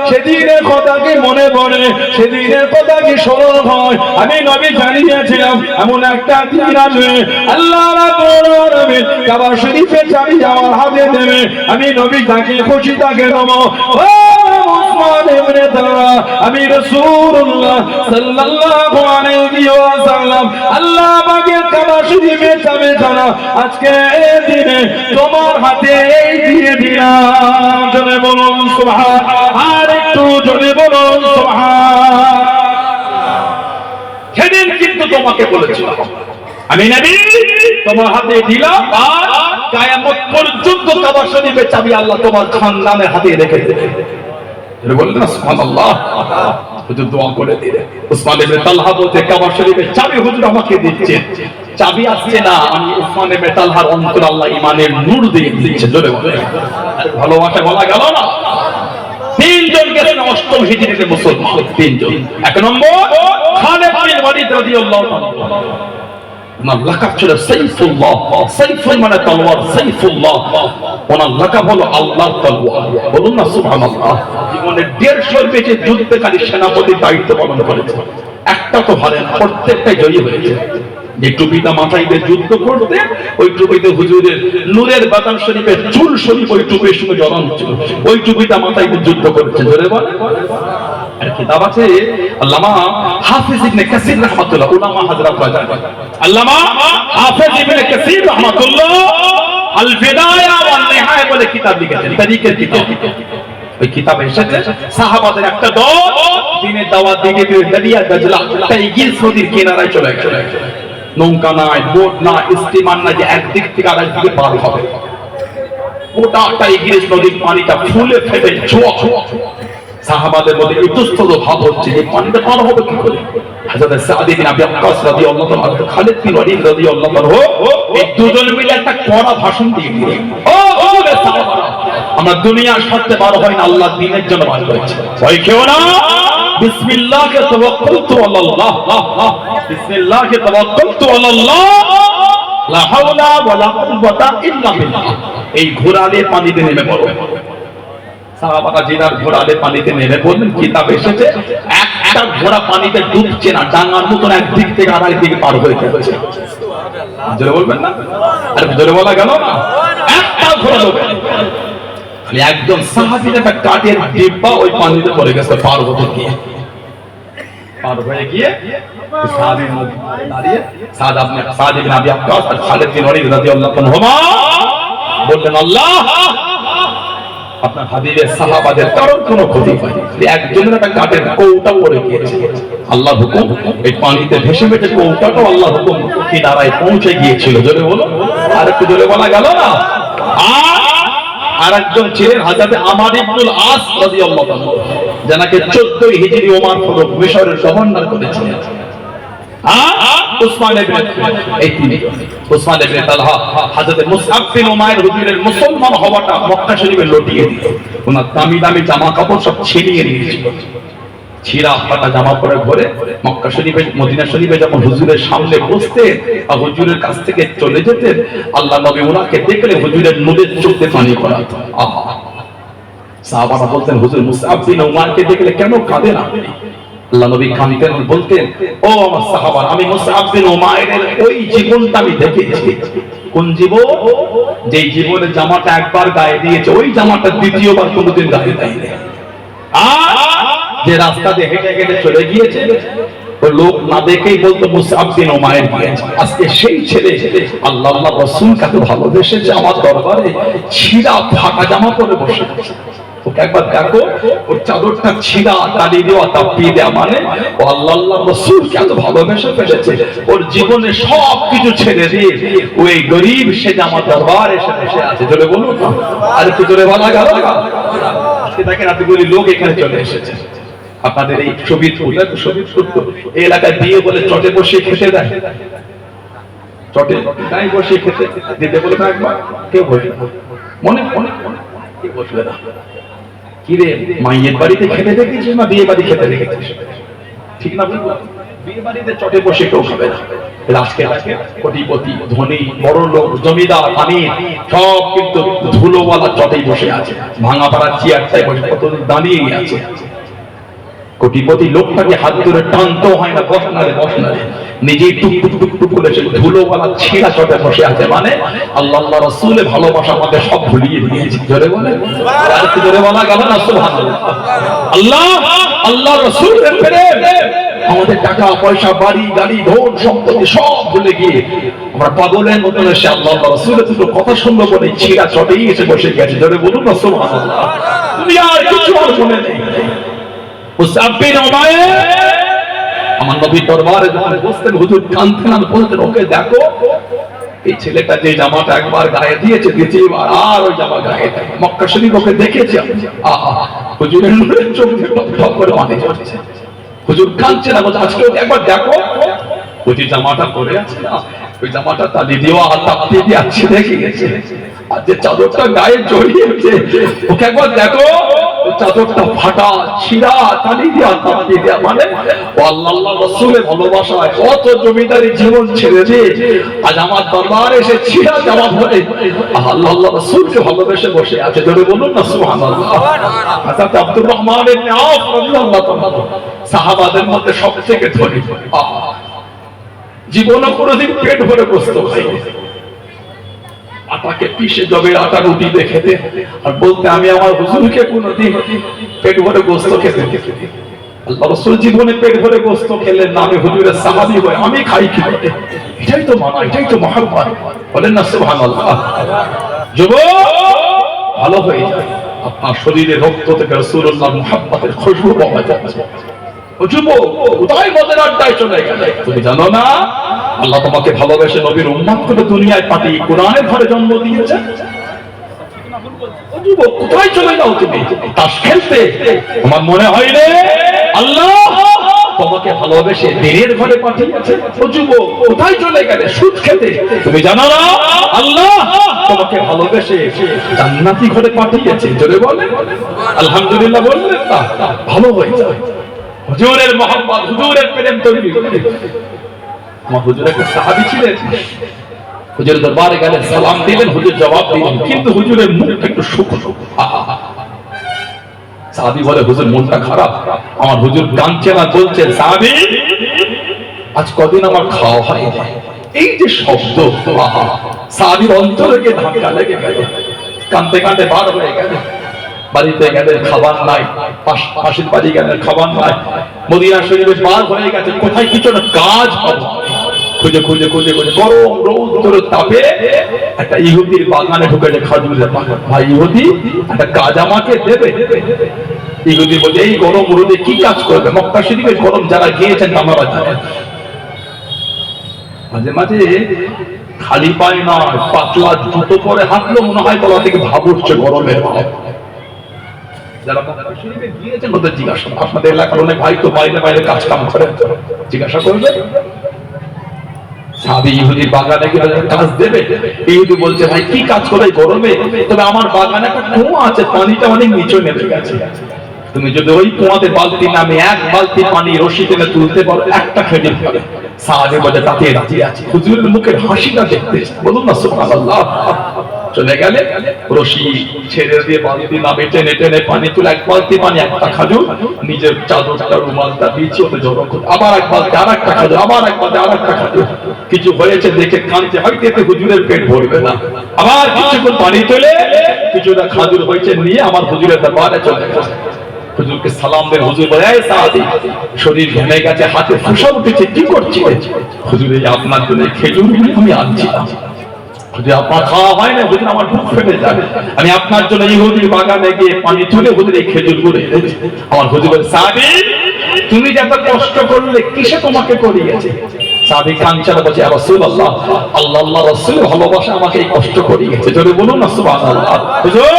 সেদিনের কথা কি মনে পড়ে, সেদিনের কথা কি স্মরণ হয়? আমি নবী জানিয়েছিলাম এমন একটা দিন আসবে আল্লাহ রাব্বুল আলামিন কাবা শরীফের চাবি আমার হাতে দেবে, আমি নবী যাকে খুশি তাকে দেব। আমি রাসূলুল্লাহ সাল্লাল্লাহু আলাইহি ওয়াসাল্লাম আল্লাহ পাকের কাবা শরীফের চাবি খানা আজকে এই দিনে তোমার হাতে দিয়ে দিলাম। জোরে বলুন সুবহান, আর একটু জোরে বলুন সুবহান। সেদিন কিন্তু তোমাকে বলেছিলাম আমি নবী তোমার হাতে দিলাম, আর কিয়ামত পর্যন্ত কাবা শরীফের চাবি আল্লাহ তোমার খানদানের হাতে রেখে দেবে। বললেন না সুবহানাল্লাহ, হুজুর দোয়া করে দিলেন। উসমান ইবনে তালহা বলতে কাবা শরীফের চাবি হুজুর আমাকে দিচ্ছে, চাবি আসছে না, আমি উসমান ইবনে তালহার অন্তর আল্লাহ ঈমানের নূর দিয়ে দিচ্ছে। জোরে বলেন ভালোবাসা বলা গেল না। তিনজন গেলেন অষ্টম হিজরিতে মুসলমান, তিনজন। এক নম্বর খালিদ বিন ওয়ালিদ রাদিয়াল্লাহু তাআলা, ওনার লাকাব ছিল সাইফুল্লাহ, সাইফুল মানে তলোয়ার, সাইফুল্লাহ ওনার লাকাব হলো আল্লাহর তলোয়ার। বলুন না সুবহানাল্লাহ। জীবনে 150 বেশি যুদ্ধকারী সেনাপতির দায়িত্ব পালন করেছে, একটা তো হারে না, প্রত্যেকটাই জয়ী হয়েছে। যে টুপিটা মাথায় দিয়ে যুদ্ধ করতে, ওই টুপিতে হুজুরের নূরের বাদাম শরীফের চুল শরীফ ওই টুপির সঙ্গে জড়ানো ছিল, ওই টুপিটা মাথায় দিয়ে যুদ্ধ করেছে। জোরে বলে। আর কিতাব আছে আল্লামা হাফিজ ইবনে কাসির রাহমাতুল্লাহ, উলামা হযরত আল্লামা হাফিজ ইবনে কাসির রাহমাতুল্লাহ আল বিদায়া ওয়ান নিহায়া বলে কিতাব লিখেছেন, তারিখের কিতাব। ওই কিতাবে এসেছে সাহাবাদের একটা দল দিনের দাওয়াত দিতে দরিয়া দজলা তাইগিস নদীর কিনারায় চলে গেল। নৌকা নাই, বোট না, স্টিমার না, যে একদিক থেকে আরেক দিকে পার হবে। ওটা টাইগ্রিস নদীর পানিটা ফুলে ফেটে জোয়ার। সাহাবাদের মধ্যে ইতস্তত ভাব হচ্ছে যে পানিটা পার হবে কি করে। হযরত সাদ ইবনে আবি ওয়াক্কাস রাদিয়াল্লাহু তাআলা, খালিদ বিন ওয়ালিদ রাদিয়াল্লাহু তাআলা এই দুজন মিলে একটা কড়া ভাষণ দিয়ে দিলেন। ও ওরে সাহাবারা, আমরা দুনিয়ার স্বার্থে বার হয় না, আল্লাহর দ্বীনের জন্য বার হয়েছে। ভয় খেও না, বিসমিল্লাহি তাওয়াক্কালতু আলাল্লাহ, বিসমিল্লাহি তাওয়াক্কালতু আলাল্লাহ, লা হাওলা ওয়ালা কুওয়াতা ইল্লা বিল্লাহ। এই ঘোড়ালে পানিতে নেমে পড়ো। সাহাবারা জিনার ঘোড়ালে পানিতে নেমে পড়লেন। কিতাব এসেছে একটা ঘোড়া পানিতে ডুবছে না, ডাঙার মতন একদিক থেকে আরেক দিকে পার হয়ে যাচ্ছে। জোরে বলবেন না, আরে জোরে বলা গেল না। একটা ঘোড়া ডুবে, খালি একজন সাহাবীর একটা কাঠের ডিব্বা ওই পানিতে পড়ে গেছে পার হতে গিয়ে। পার হয়ে গিয়ে সাহাবীর মধ্যে দাঁড়িয়ে সাদ ইবনে আবি ওয়াক্কাস আর খালিদ বিন ওয়ালিদ রাদিয়াল্লাহু আনহুমা বললেন, আল্লাহ আপনার হাবিবের সাহাবাদের কারোর কোনো ক্ষতি হয়নি, একজনের একটা কাঠের কৌটা পড়ে গিয়েছে। আল্লাহর হুকুম এই পানিতে ভেসে ভেসে কৌটাটাও আল্লাহর হুকুম কিনারায় পৌঁছে গিয়েছিল। জোরে বলো, আর একটু জোরে বলা গেল না। আর একজন ছিলেন হযরত আমর ইবনুল আস রাদিয়াল্লাহু তাআলা, যাকে 14 হিজরি ওমর ফারুক মিশরের গভর্নর করেছিলেন। উসমান ইবনে উসমান ইবনে তালহা হযরত মুসআব বিন উমাইর হুজুরের মুসলমান হওয়াটা মক্কা শরীফে লটিয়ে দিল। ওনার দামি দামি জামা কাপড় সব ছিনিয়ে নিয়েছিল। ছিঁড়া ফাটা জামা পরে ঘরে মক্কা শরীফে মদিনা শরীফে যখন হুজুরের সামনে বসতেন আর হুজুরের কাছ থেকে চলে যেতেন, আল্লাহ নবী ওনাকে দেখলে হুজুরের নূরের চোখে পানি পড়াতো। আহা, সাহাবারা বলতেন হুজুর মুসআব বিন উমাইরকে দেখলে কেন কাঁদেন আপনি? আল্লাহ নবী কাঁদতেন, বলতেন, ও আমার সাহাবারা, আমি মুসআব বিন উমাইরের ওই জীবনটা আমি দেখেছি। কোন জীবন? যেই জীবনের জামাটা একবার গায়ে দিয়েছে, ওই জামাটা দ্বিতীয়বার কোনোদিন গায়ে দেয়নি। যে রাস্তা দিয়ে হেঁটে হেঁটে চলে গিয়েছে, ওই লোক না দেখেই বলতো মুসআব বিন উমাইর গিয়েছে। আজকে সেই ছেলে আল্লাহ রাসূলকে এত ভালোবেসেছে, আমার দরবারে ছিঁড়া ফাটা জামা পরে বসে আছে। ওকে একবার দেখো, ওর চাদরটা ছিঁড়া, তালি দেওয়া, তাপিয়ে দেওয়া, মানে ও আল্লাহ রাসূলকে এত ভালোবেসে ফেলেছে। ওর জীবনে সব কিছু ছেড়ে দিয়ে ওই গরিব সে আমার দরবারে এসে বসে আছে। জোরে বলুন, আর একটু জোরে বলা গেল। আজকে দেখেন এতগুলি লোক এখানে চলে এসেছে। আপনাদের এই শোভিতপুর এই এলাকায় বিয়ে বলে চটে বসে খেতে দেয়, চটে তাই বসে খেতে দিতে বলে না, একবার কেউ বসে মনে মনে কেউ বসবে না। কি রে, মাইয়ের বাড়িতে খেতে দেখেছিস না বিয়ে বাড়ি খেতে দেখেছিস? ঠিক না বলবো? বিয়ে বাড়িতে চটে বসে কেউ খাবে না। আজকে কোটিপতি, ধনী, বড় লোক, জমিদার, আমির সব কিন্তু ধুলোওয়ালা চটেই বসে আছে, ভাঙা পাড়া চেয়ারটায় বসে কতদিন দাঁড়িয়ে আছে। কোটিপতি লোকটাকে হাত ধরে টানতে হয় না, বসনারে নিজেই টুক টুক টুক টুক করে ধুলোওয়ালা ছেঁড়া চটে বসে আছে। মানে আল্লাহ আল্লাহ রাসূলের ভালোবাসা আমাদের সব ভুলিয়ে দিয়েছে। জোরে বলে, আর কি জোরে বলা গেল না? সুবহানাল্লাহ। আল্লাহ আল্লাহ রাসূলের প্রেম আমাদের টাকা পয়সা, বাড়ি গাড়ি, ধন সম্পত্তি সব ভুলে গিয়ে আমরা পাগলের মতন এসে আল্লাহ আল্লাহ রাসূলের দুটো কথা শুনবো বলে ছেঁড়া চটেই এসে বসে গেছে। জোরে বলুন না সুবহানাল্লাহ। তুমি আর কিছু আর মনে নেই। মুসআব বিন উমাইর আমার নবীর দরবারে যখন বসতেন, হুজুর কাঁদতেন আর বলতেন, ওকে দেখো এই ছেলেটা যে জামাটা একবার গায়ে দিয়েছে, দ্বিতীয়বার আর ওই জামা গায়ে দেয়। মক্কা শরীফ ওকে দেখেছে, আহা হুজুরের নূরের চোখ দিয়ে টপ করে পানি ঝরছে। হুজুর কাঁদছে না, বলছে আজকে একবার দেখো ওই যে জামাটা পরে আছে না, ওই জামাটা তালি দেওয়া হাত তাপতে দিয়ে আছে দেখে গেছে, আর যে চাদরটা গায়ে জড়িয়েছে ওকে একবার দেখো, চাদরটা ফাটা ছিঁড়া তালি দেওয়া তাপতে দেওয়া। মানে ও আল্লাহ আল্লাহ রাসূলের ভালোবাসায় কত জমিদারি জীবন ছেড়ে দিয়ে আজ আমার দরবারে এসে ছিঁড়া জামা পরে আল্লাহ আল্লাহ রাসূলকে ভালোবেসে বসে আছে। জোরে বলুন না সুবহানাল্লাহ। হযরত আব্দুর রহমান ইবনে আওফ রাদিয়াল্লাহু তাআলা সাহাবাদের মধ্যে সবথেকে ধনী। জীবনে কোনোদিন পেট ভরে গোশত খাইনি। আটাকে পিষে জবে আটা রুটি দিয়ে খেতে আর বলতে আমি আমার হুজুরকে কোনোদিন পেট ভরে গোশত খেতে দেখি। আল্লাহ রাসূল জীবনে পেট ভরে গোশত খেলেন না, আমি হুজুরের সাহাবী হই আমি খাই কি করে? এটাই তো মানা, এটাই তো মহব্বত। বলেন না সুবহানাল্লাহ। যুবক ভালো হয়ে যায়, আপনার শরীরে রক্ত থেকে রাসূলুল্লাহর মহব্বতের খুশবু পাওয়া যাচ্ছে। ও যুবক কোথায় মদের আড্ডায় চলে গেলে? তুমি জানো না আল্লাহ তোমাকে ভালোবেসে নবীর উম্মত করে দুনিয়ায় পাঠিয়ে কোরআনের ঘরে জন্ম দিয়েছে। ও যুবক কোথায় চলে যাও তুমি? তাস খেলতে? তোমার মনে হয় রে আল্লাহ তোমাকে ভালোবেসে দিনের ঘরে পাঠিয়েছে। ও যুবক কোথায় চলে গেলে? সুদ খেতে? তুমি জানো না আল্লাহ তোমাকে ভালোবেসে জান্নাতি ঘরে পাঠিয়েছে। জোরে বলেন আলহামদুলিল্লাহ। বললেন না ভালো হয়ে যায়। হুজুরের মহব্বত, হুজুরের প্রেম তৈরি করে। আমার হুজুর একটা সাহাবী ছিলেন, হুজুরের দরবারে গেলেন, সালাম দিলেন, হুজুর জবাব দিলেন, কিন্তু হুজুরের মুখটা একটু শুকনো। সাহাবী বলে হুজুর মনটা খারাপ। আমার হুজুর কাঁদছে না, বলছেন সাহাবী আজ কদিন আমার খাওয়া হয় না। এই যে শব্দ, সাহাবীর অন্তরে গিয়ে ধাক্কা লেগে গেল, কাঁদতে কাঁদতে বার হয়ে গেল। বাড়িতে গেলেন খাবার নাই, পাশের বাড়ি গেলেন খাবার নাই, মদিনা শরীফে বার হয়ে গেছে, কোথায় কিছু না কাজ হবে খুঁজে খুঁজে খুঁজে খুঁজে গরম রৌদ্র তাপে একটা ইহুদির বাগানে ঢুকেছে, খাজুরের বাগান। ভাই ইহুদি একটা কাজ আমাকে দেবে? ইহুদি বলে এই গরম রোদে কি কাজ করবে? মক্কা শরীফের গরম যারা গিয়েছেন আমরা জানেন, মাঝে মাঝে খালি পায়ে নয় পাতলা জুতো পরে হাঁটলো মনে হয় গলা থেকে ভাব উঠছে গরমের ভাব। যারা মক্কা শরীফে গিয়েছেন ওদের জিজ্ঞাসা, আপনাদের এলাকার অনেক ভাই তো বাইরে বাইরে কাজ কাম করে, জিজ্ঞাসা করবে সাহাবী ইহুদির বাগানে গিয়ে কাজ দেবে? ইহুদি বলছে ভাই কি কাজ করে গরমে? তবে আমার বাগানে একটা কুয়া আছে, পানিটা অনেক নিচে নেমে গেছে, তুমি যদি ওই কুয়াতে বালতি নামে এক বালতি পানি রশি টেনে তুলতে পারো একটা খেজুর পাবে। সাহাবী বলে তাতে রাজি আছে। হুজুরের মুখের হাসিটা দেখতে বলুন না সুবহানাল্লাহ। চলে গেলে রশি ছেড়ে দিয়ে বালতি নামে টেনে টেনে পানি তুলে এক বালতি পানি একটা খাজুর নিজের চাদরটা রুমালটা বিছিয়ে ওতে জড়ো করে, আবার এক বালতি আর একটা খাজুর, আবার এক বালতি আর একটা খাজুর। কিছু হয়েছে দেখে কাঁদছে, হয়তো এতে হুজুরের পেট ভরবে না। আবার কিছুক্ষণ পানি তুলে কিছুটা খাজুর হয়েছে নিয়ে আমার হুজুরের দরবারে চলে গেছে। হুজুরকে সালাম দেন, হুজুর বলে এই সাহাবী শরীর ঘেমে গেছে, হাতে ফুসা উঠেছে, কি করছিস? হুজুর এই আপনার জন্য খেজুরগুলি আমি আনছিলাম, যদি আপনার খাওয়া হয় না হুজুর আমার বুক ফেটে যাবে, আমি আপনার জন্য ইহুদির বাগানে গিয়ে পানি তুলে হুজুর এই খেজুরগুলো এনেছি। আমার হুজুর বলে সাহাবী তুমি যে এত কষ্ট করলে কিসে তোমাকে করিয়েছে? সাহাবী কাঁদছে বলছে ইয়া রাসূলুল্লাহ, আল্লাহ আল্লাহ রাসূল ভালোবাসা আমাকে এই কষ্ট করিয়েছে। জোরে বলুন না সুবহানাল্লাহ। হুজুর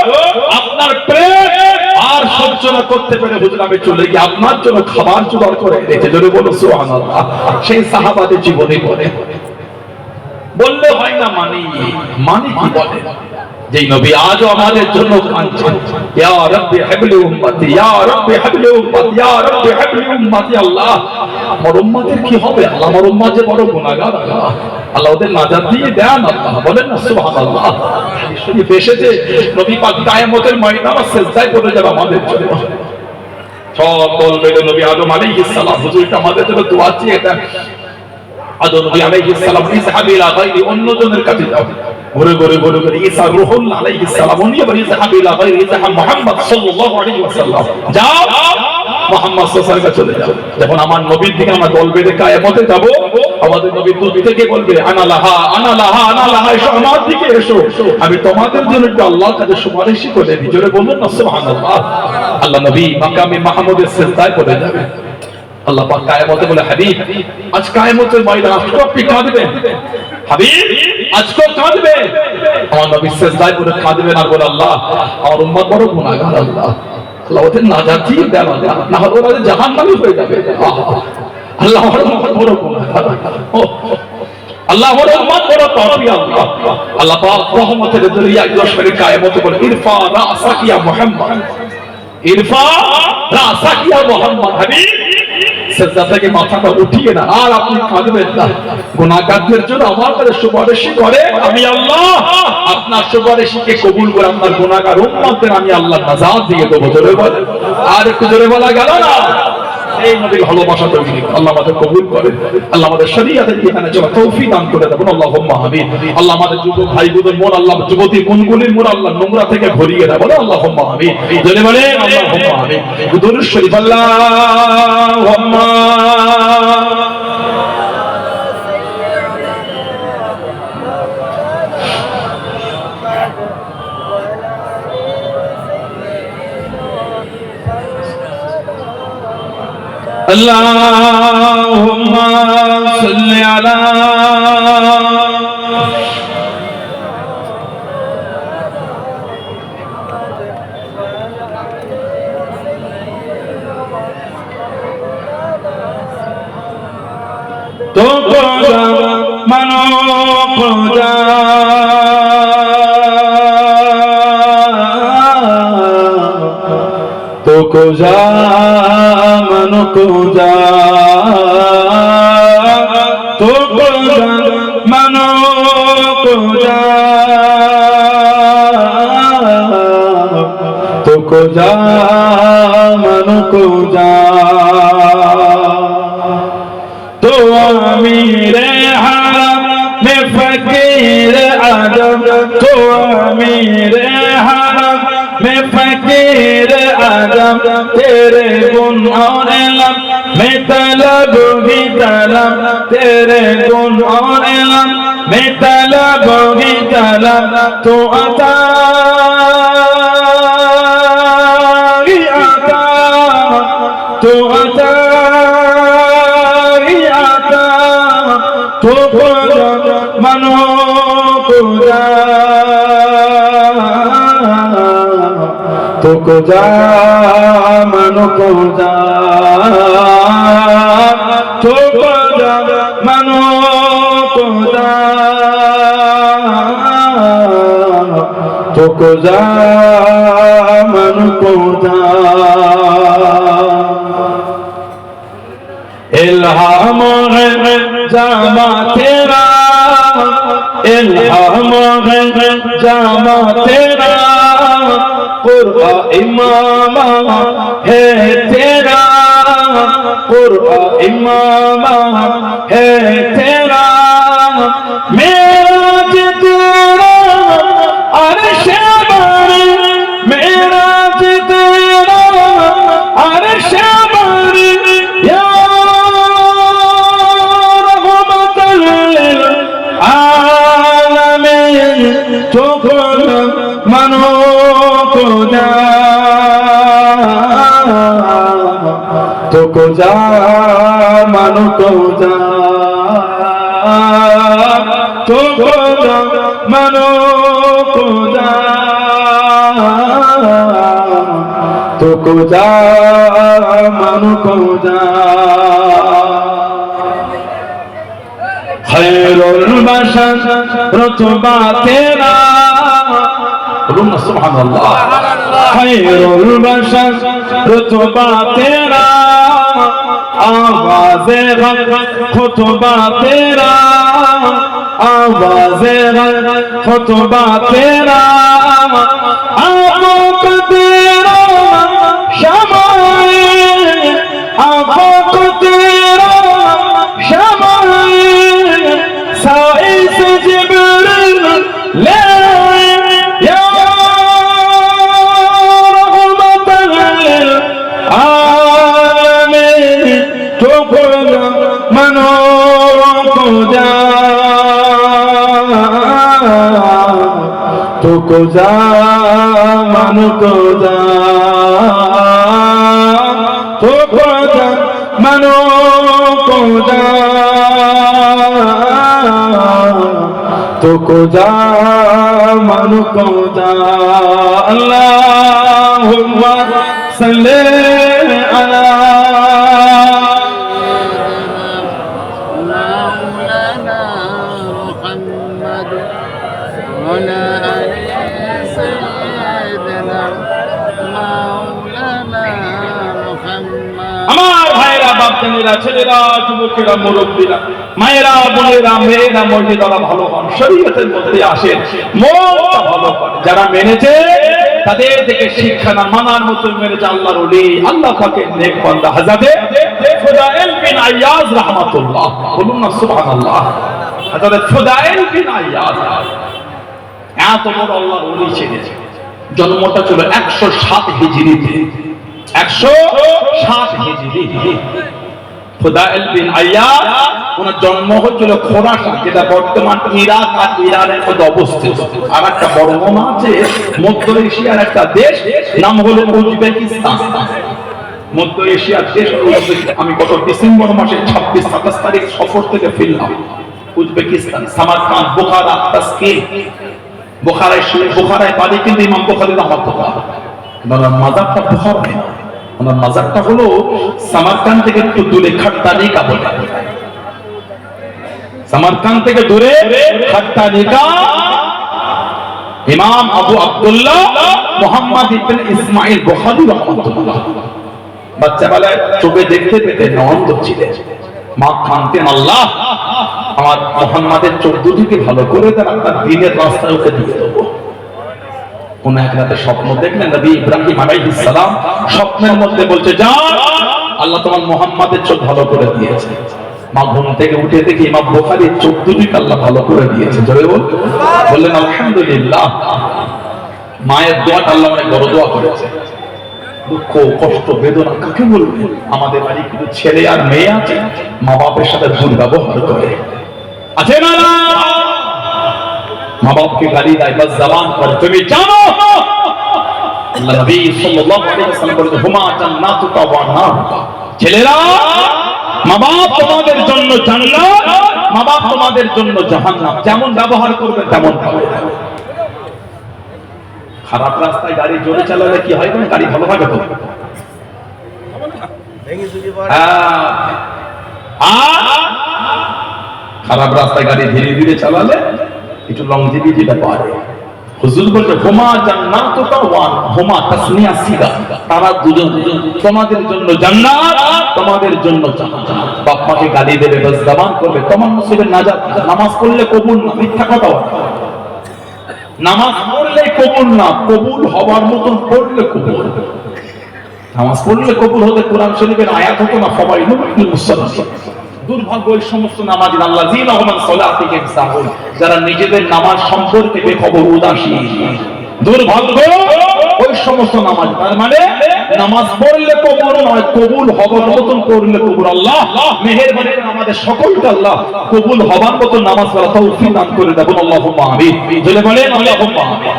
আপনার প্রেম আর সহ্য না করতে পেরে হুজুর আমি চলে গিয়ে আপনার জন্য খাবার জোগাড় করে এনেছি। জোরে বলুন সুবহানাল্লাহ। সেই সাহাবাদের জীবনী বলে বললে হয় না, মানি মানি কি বলে যেই নবী আজও আমাদের জন্য কাঁদছেন, ইয়া রাব্বি হাবলি উম্মতি, ইয়া রাব্বি হাবলি উম্মতি, ইয়া রাব্বি হাবলি উম্মতি। আল্লাহ আমার উম্মতের কি হবে আল্লাহ, আমার উম্মত যে বড় গুনাহগার আল্লাহ, আল্লাহ ওদের নাজাত দিয়ে দেন আল্লাহ, বলেন না সুবহানাল্লাহ। শরীফ এসেছে নবী পাক কিয়ামতের ময়দানে সিজদায় পড়ে যাবে আমাদের জন্য। সব বলবে নবী আদম আলাইহিস সালাম, হুজুর এটা আমাদের জন্য দোয়া চেয়ে দেন। আদম নবী আলাইহিস সালাম ইসহাব ইলা গায়রি, অন্যজনের কাছে যাও, ঘুরে ঘুরে ঘুরে ঘুরে ঈসা রূহুল্লাহ আলাইহিস সালাম উনি আবার ইসহাব ইলা গায়রি, ইসহাব মুহাম্মদ সাল্লাল্লাহু আলাইহি ওয়াসাল্লাম, যাও মুহাম্মদ সাল্লাল্লাহু আলাইহি ওয়াসাল্লাম চলে যাও। যখন আমার নবীর দিকে আমরা দল বেঁধে কিয়ামতে যাব, আমাদের নবী দুধ থেকে বলবে আনা লাহা আনা লাহা আনা লাহা, এসো আমার দিকে এসো, আমি তোমাদের জন্য একটু আল্লাহর কাছে সুপারিশই করে দিই। জোরে বলুন না সুবহানাল্লাহ। আল্লাহ নবী মাকামে মাহমুদের সিজদায় পড়ে যাবে। আল্লাহ পাক কিয়ামতে বলে, হাবিব আজ কিয়ামতের ময়দানে আজকে আপনি কাঁদবেন, হাবিব আজকে কাঁদবেন। আমার নবী সিজদায় পড়ে কাঁদবেন আর বলে, আল্লাহ আমার উম্মত বড় গুনাহগার আল্লাহ, আল্লাহ ওদের নাজাত দিয়ে দেন আল্লাহ, না হলে ওরা জাহান্নামী হয়ে যাবে। আল্লাহ আমার উম্মত বড় গুনাহগার, আল্লাহ আমার উম্মত বড় পাপী আল্লাহ। আল্লাহ পাক রহমতের দরিয়া ইসলামের কিয়ামতে বলে, ইরফা রাসাক ইয়া মুহাম্মদ, ইরফা রাসাক ইয়া মুহাম্মদ, হাবিব সিজদা থেকে মাথাটা উঠিয়ে না, আর আপনি কাঁদবেন না। গুনাহগারদের জন্য আমার কাছে সুপারিশ করে, আমি আল্লাহ আপনার সুপারিশকে কবুল করে আপনার গুনাহগার উম্মতদের আমি আল্লাহ নাজাত দিয়ে দেব। জোরে বলেন, আর একটু জোরে বলা গেল না? এই নবীর ভালোবাসা তৈরি আল্লাহ আমাদের কবুল করে, আল্লাহ আমাদের শরীয়তের বিধানে চলা তৌফিক দান করে দেবেন। আল্লাহুম্মা আমিন। আল্লাহ আমাদের যুবক ভাই বোনের মন, আল্লাহ যুবতী কোনগুলির মন আল্লাহ নোংরা থেকে ভরিয়ে দেবেন। আল্লাহুম্মা আমিন। জোরে বলেন আল্লাহুম্মা আমিন। দুরূদ শরীফ আল্লাহুম্মা اللهم صل على تو کوجا منو کوجا تو کوجا منو کوجا تو کوجا منو کوجا تو کوجا منو کوجا تو امیر حرم میں فقیر اعظم تو امیر حرم میں فقیر اعظم تیرے گن اور علم میں طلب ہی طلب تیرے گن اور علم میں طلب ہی طلب تو عطا ہی عطا تو عطا تو کوجا منو کوجا تو کوجا منو کوجا تو کوجا منو کوجا تو کوجا منو کوجا الہام ہے جامع تیرا الہام ہے جامع تیرا قرآن امام ہے تیرا قرآن امام ہے تیرا میرا تیرا عرش بر میرا تیرا عرش بر یا تو کوجا منو کوجا تو کوجا منو کوجا تو کوجا منو کوجا تو کوجا منو کوجا خیر البشر رتبہ تیرا বলুন না সুবহানাল্লাহ। खैरुल बशर रुतबा तेरा, आवाज़े गम खुतबा तेरा, आवाज़े गम खुतबा तेरा, आँखों को तेरा शमाए, आँखों को तेरा शमाए, साए से जिब्रील ले या को जा मन को जा तो को जा मनो को जा तो को जा मन को जा। अल्लाहुम्मा सल्ले अला ছেলেরা, যুবকেরা, মুরব্বীরা, মায়েরা, বোনেরা, মেয়েরা, মসজিদওয়ালা ভালো হন, শরীয়তের মধ্যে আসেন, মনটা ভালো করে। যারা মেনেছে তাদের থেকে শিক্ষা না, মানার মতো মেনেছে আল্লাহর ওলি, আল্লাহ পাকের নেক বান্দা হযরতে ফুদাইল বিন আইয়াজ রাহমাতুল্লাহ, বলুন না সুবহানাল্লাহ। হযরত ফুদাইল বিন আইয়াজ এত বড় আল্লাহর ওলি ছিলেন। জন্মটা ছিল 107 হিজরিতে, 107 হিজরি। ফুদাইল বিন আইয়াজ ওনার জন্ম হচ্ছিল খোরাসান, যেটা বর্তমান ইরাক আর ইরানের মধ্যে অবস্থিত। আর একটা বর্ণনা আছে মধ্য এশিয়ার একটা দেশ, নাম হলো উজবেকিস্তান। মধ্য এশিয়ার দেশ আমি গত ডিসেম্বর মাসে 26-27 তারিখ সফর থেকে ফিরলাম। Uzbekistan, Samarkand, Bukhara, Tashkent. বুখারায় বাড়ি কিন্তু ইমাম বুখারী রাহমাতুল্লাহ। ওনার মাজারটা বুখারায়, ওনার মাজারটা হলো সামারকান্দ থেকে একটু দূরে, খাট্টানিকা বলে। সামারকান্দ থেকে দূরে খাট্টানিকা। ইমাম আবু আব্দুল্লাহ মুহাম্মদ ইবনে ইসমাইল বুখারী রাহমাতুল্লাহ বাচ্চাবেলায় চোখে দেখতে পেতেন, অন্ধ ছিলেন। মা কাঁদতেন, আল্লাহ আমার মুহাম্মাদের চোখ দুটিকে ভালো করে দেন, আপনার দ্বীনের রাস্তায় ওকে দিয়ে দেবো। কোন এক রাতে স্বপ্ন দেখলেন, নবী ইব্রাহিম আলাইহিস সালাম স্বপ্নের মধ্যে বলছে, যা আল্লাহ তোমার মুহাম্মাদের চোখ ভালো করে দিয়েছে। মা ঘুম থেকে উঠে দেখি ইমাম বুখারীর চোখ দুটিকে আল্লাহ ভালো করে দিয়েছে। জোরে বললেন আলহামদুলিল্লাহ। মায়ের দোয়াটা আল্লাহ অনেক বড় দোয়া করেছে। দুঃখ, কষ্ট, বেদনা কাকে বলবে? আমাদের বাড়ি কিন্তু ছেলে আর মেয়ে আছে, মা বাপের সাথে দুর্ব্যবহার করে, আছে না? মা বাপকে গালি দেয়, বাস জবান पर। তুমি জানো আল্লাহ নবী সাল্লাল্লাহু আলাইহি ওয়াসাল্লাম বলেছেন, হুমা জান্নাতুকা ওয়া নারুকা। ছেলেরা, মা বাপ তোমাদের জন্য জান্নাত, মা বাপ তোমাদের জন্য জাহান্নাম। যেমন ব্যবহার করবে তেমন পাবে। খারাপ রাস্তায় গাড়ি জোরে চালালে কি হয়? গাড়ি ভালো হবে তো? খারাপ রাস্তায় গাড়ি ধীরে ধীরে চালালে একটু লংজিভিটিটা পারে। হুজুর বলছে, হুমা জান্নাতুকা ওয়া হুমা তাসনিয়া সিগা। তারা দুজন তোমাদের জন্য জান্নাত, তোমাদের জন্য জাহান্নাম। বাপ মাকে গালি দেবে, বাস জবান করবে, তোমার নসিবে নাজাত। নামাজ পড়লে কবুল না, মিথ্যা কথা বলে। নামাজ পড়লে কবুল না, কবুল হওয়ার মতন পড়লে কবুল। নামাজ পড়লে কবুল হতে কোরআন শরীফের আয়াত হতো না, ফাওয়াইলুল মুসাল্লিন। দুর্ভাগ্য ওই সমস্ত নামাজি আল্লাযীনা হুম আন সালাতিহিম সাহুন, যারা নিজেদের নামাজ সম্পর্কে বেখবর, উদাসীন। দুর্ভাগ্য ওই সমস্ত নামাজ। তার মানে নামাজ পড়লে কবুল নয়, কবুল হবার মতন করলে কবুল। আল্লাহ মেহেরবানি করে আমাদের সকলকে আল্লাহ কবুল হবার মতন নামাজ পড়ার তৌফিক দান করে দেবেন। আল্লাহুম্মা আমিন। বলে বলেন আল্লাহুম্মা আমিন।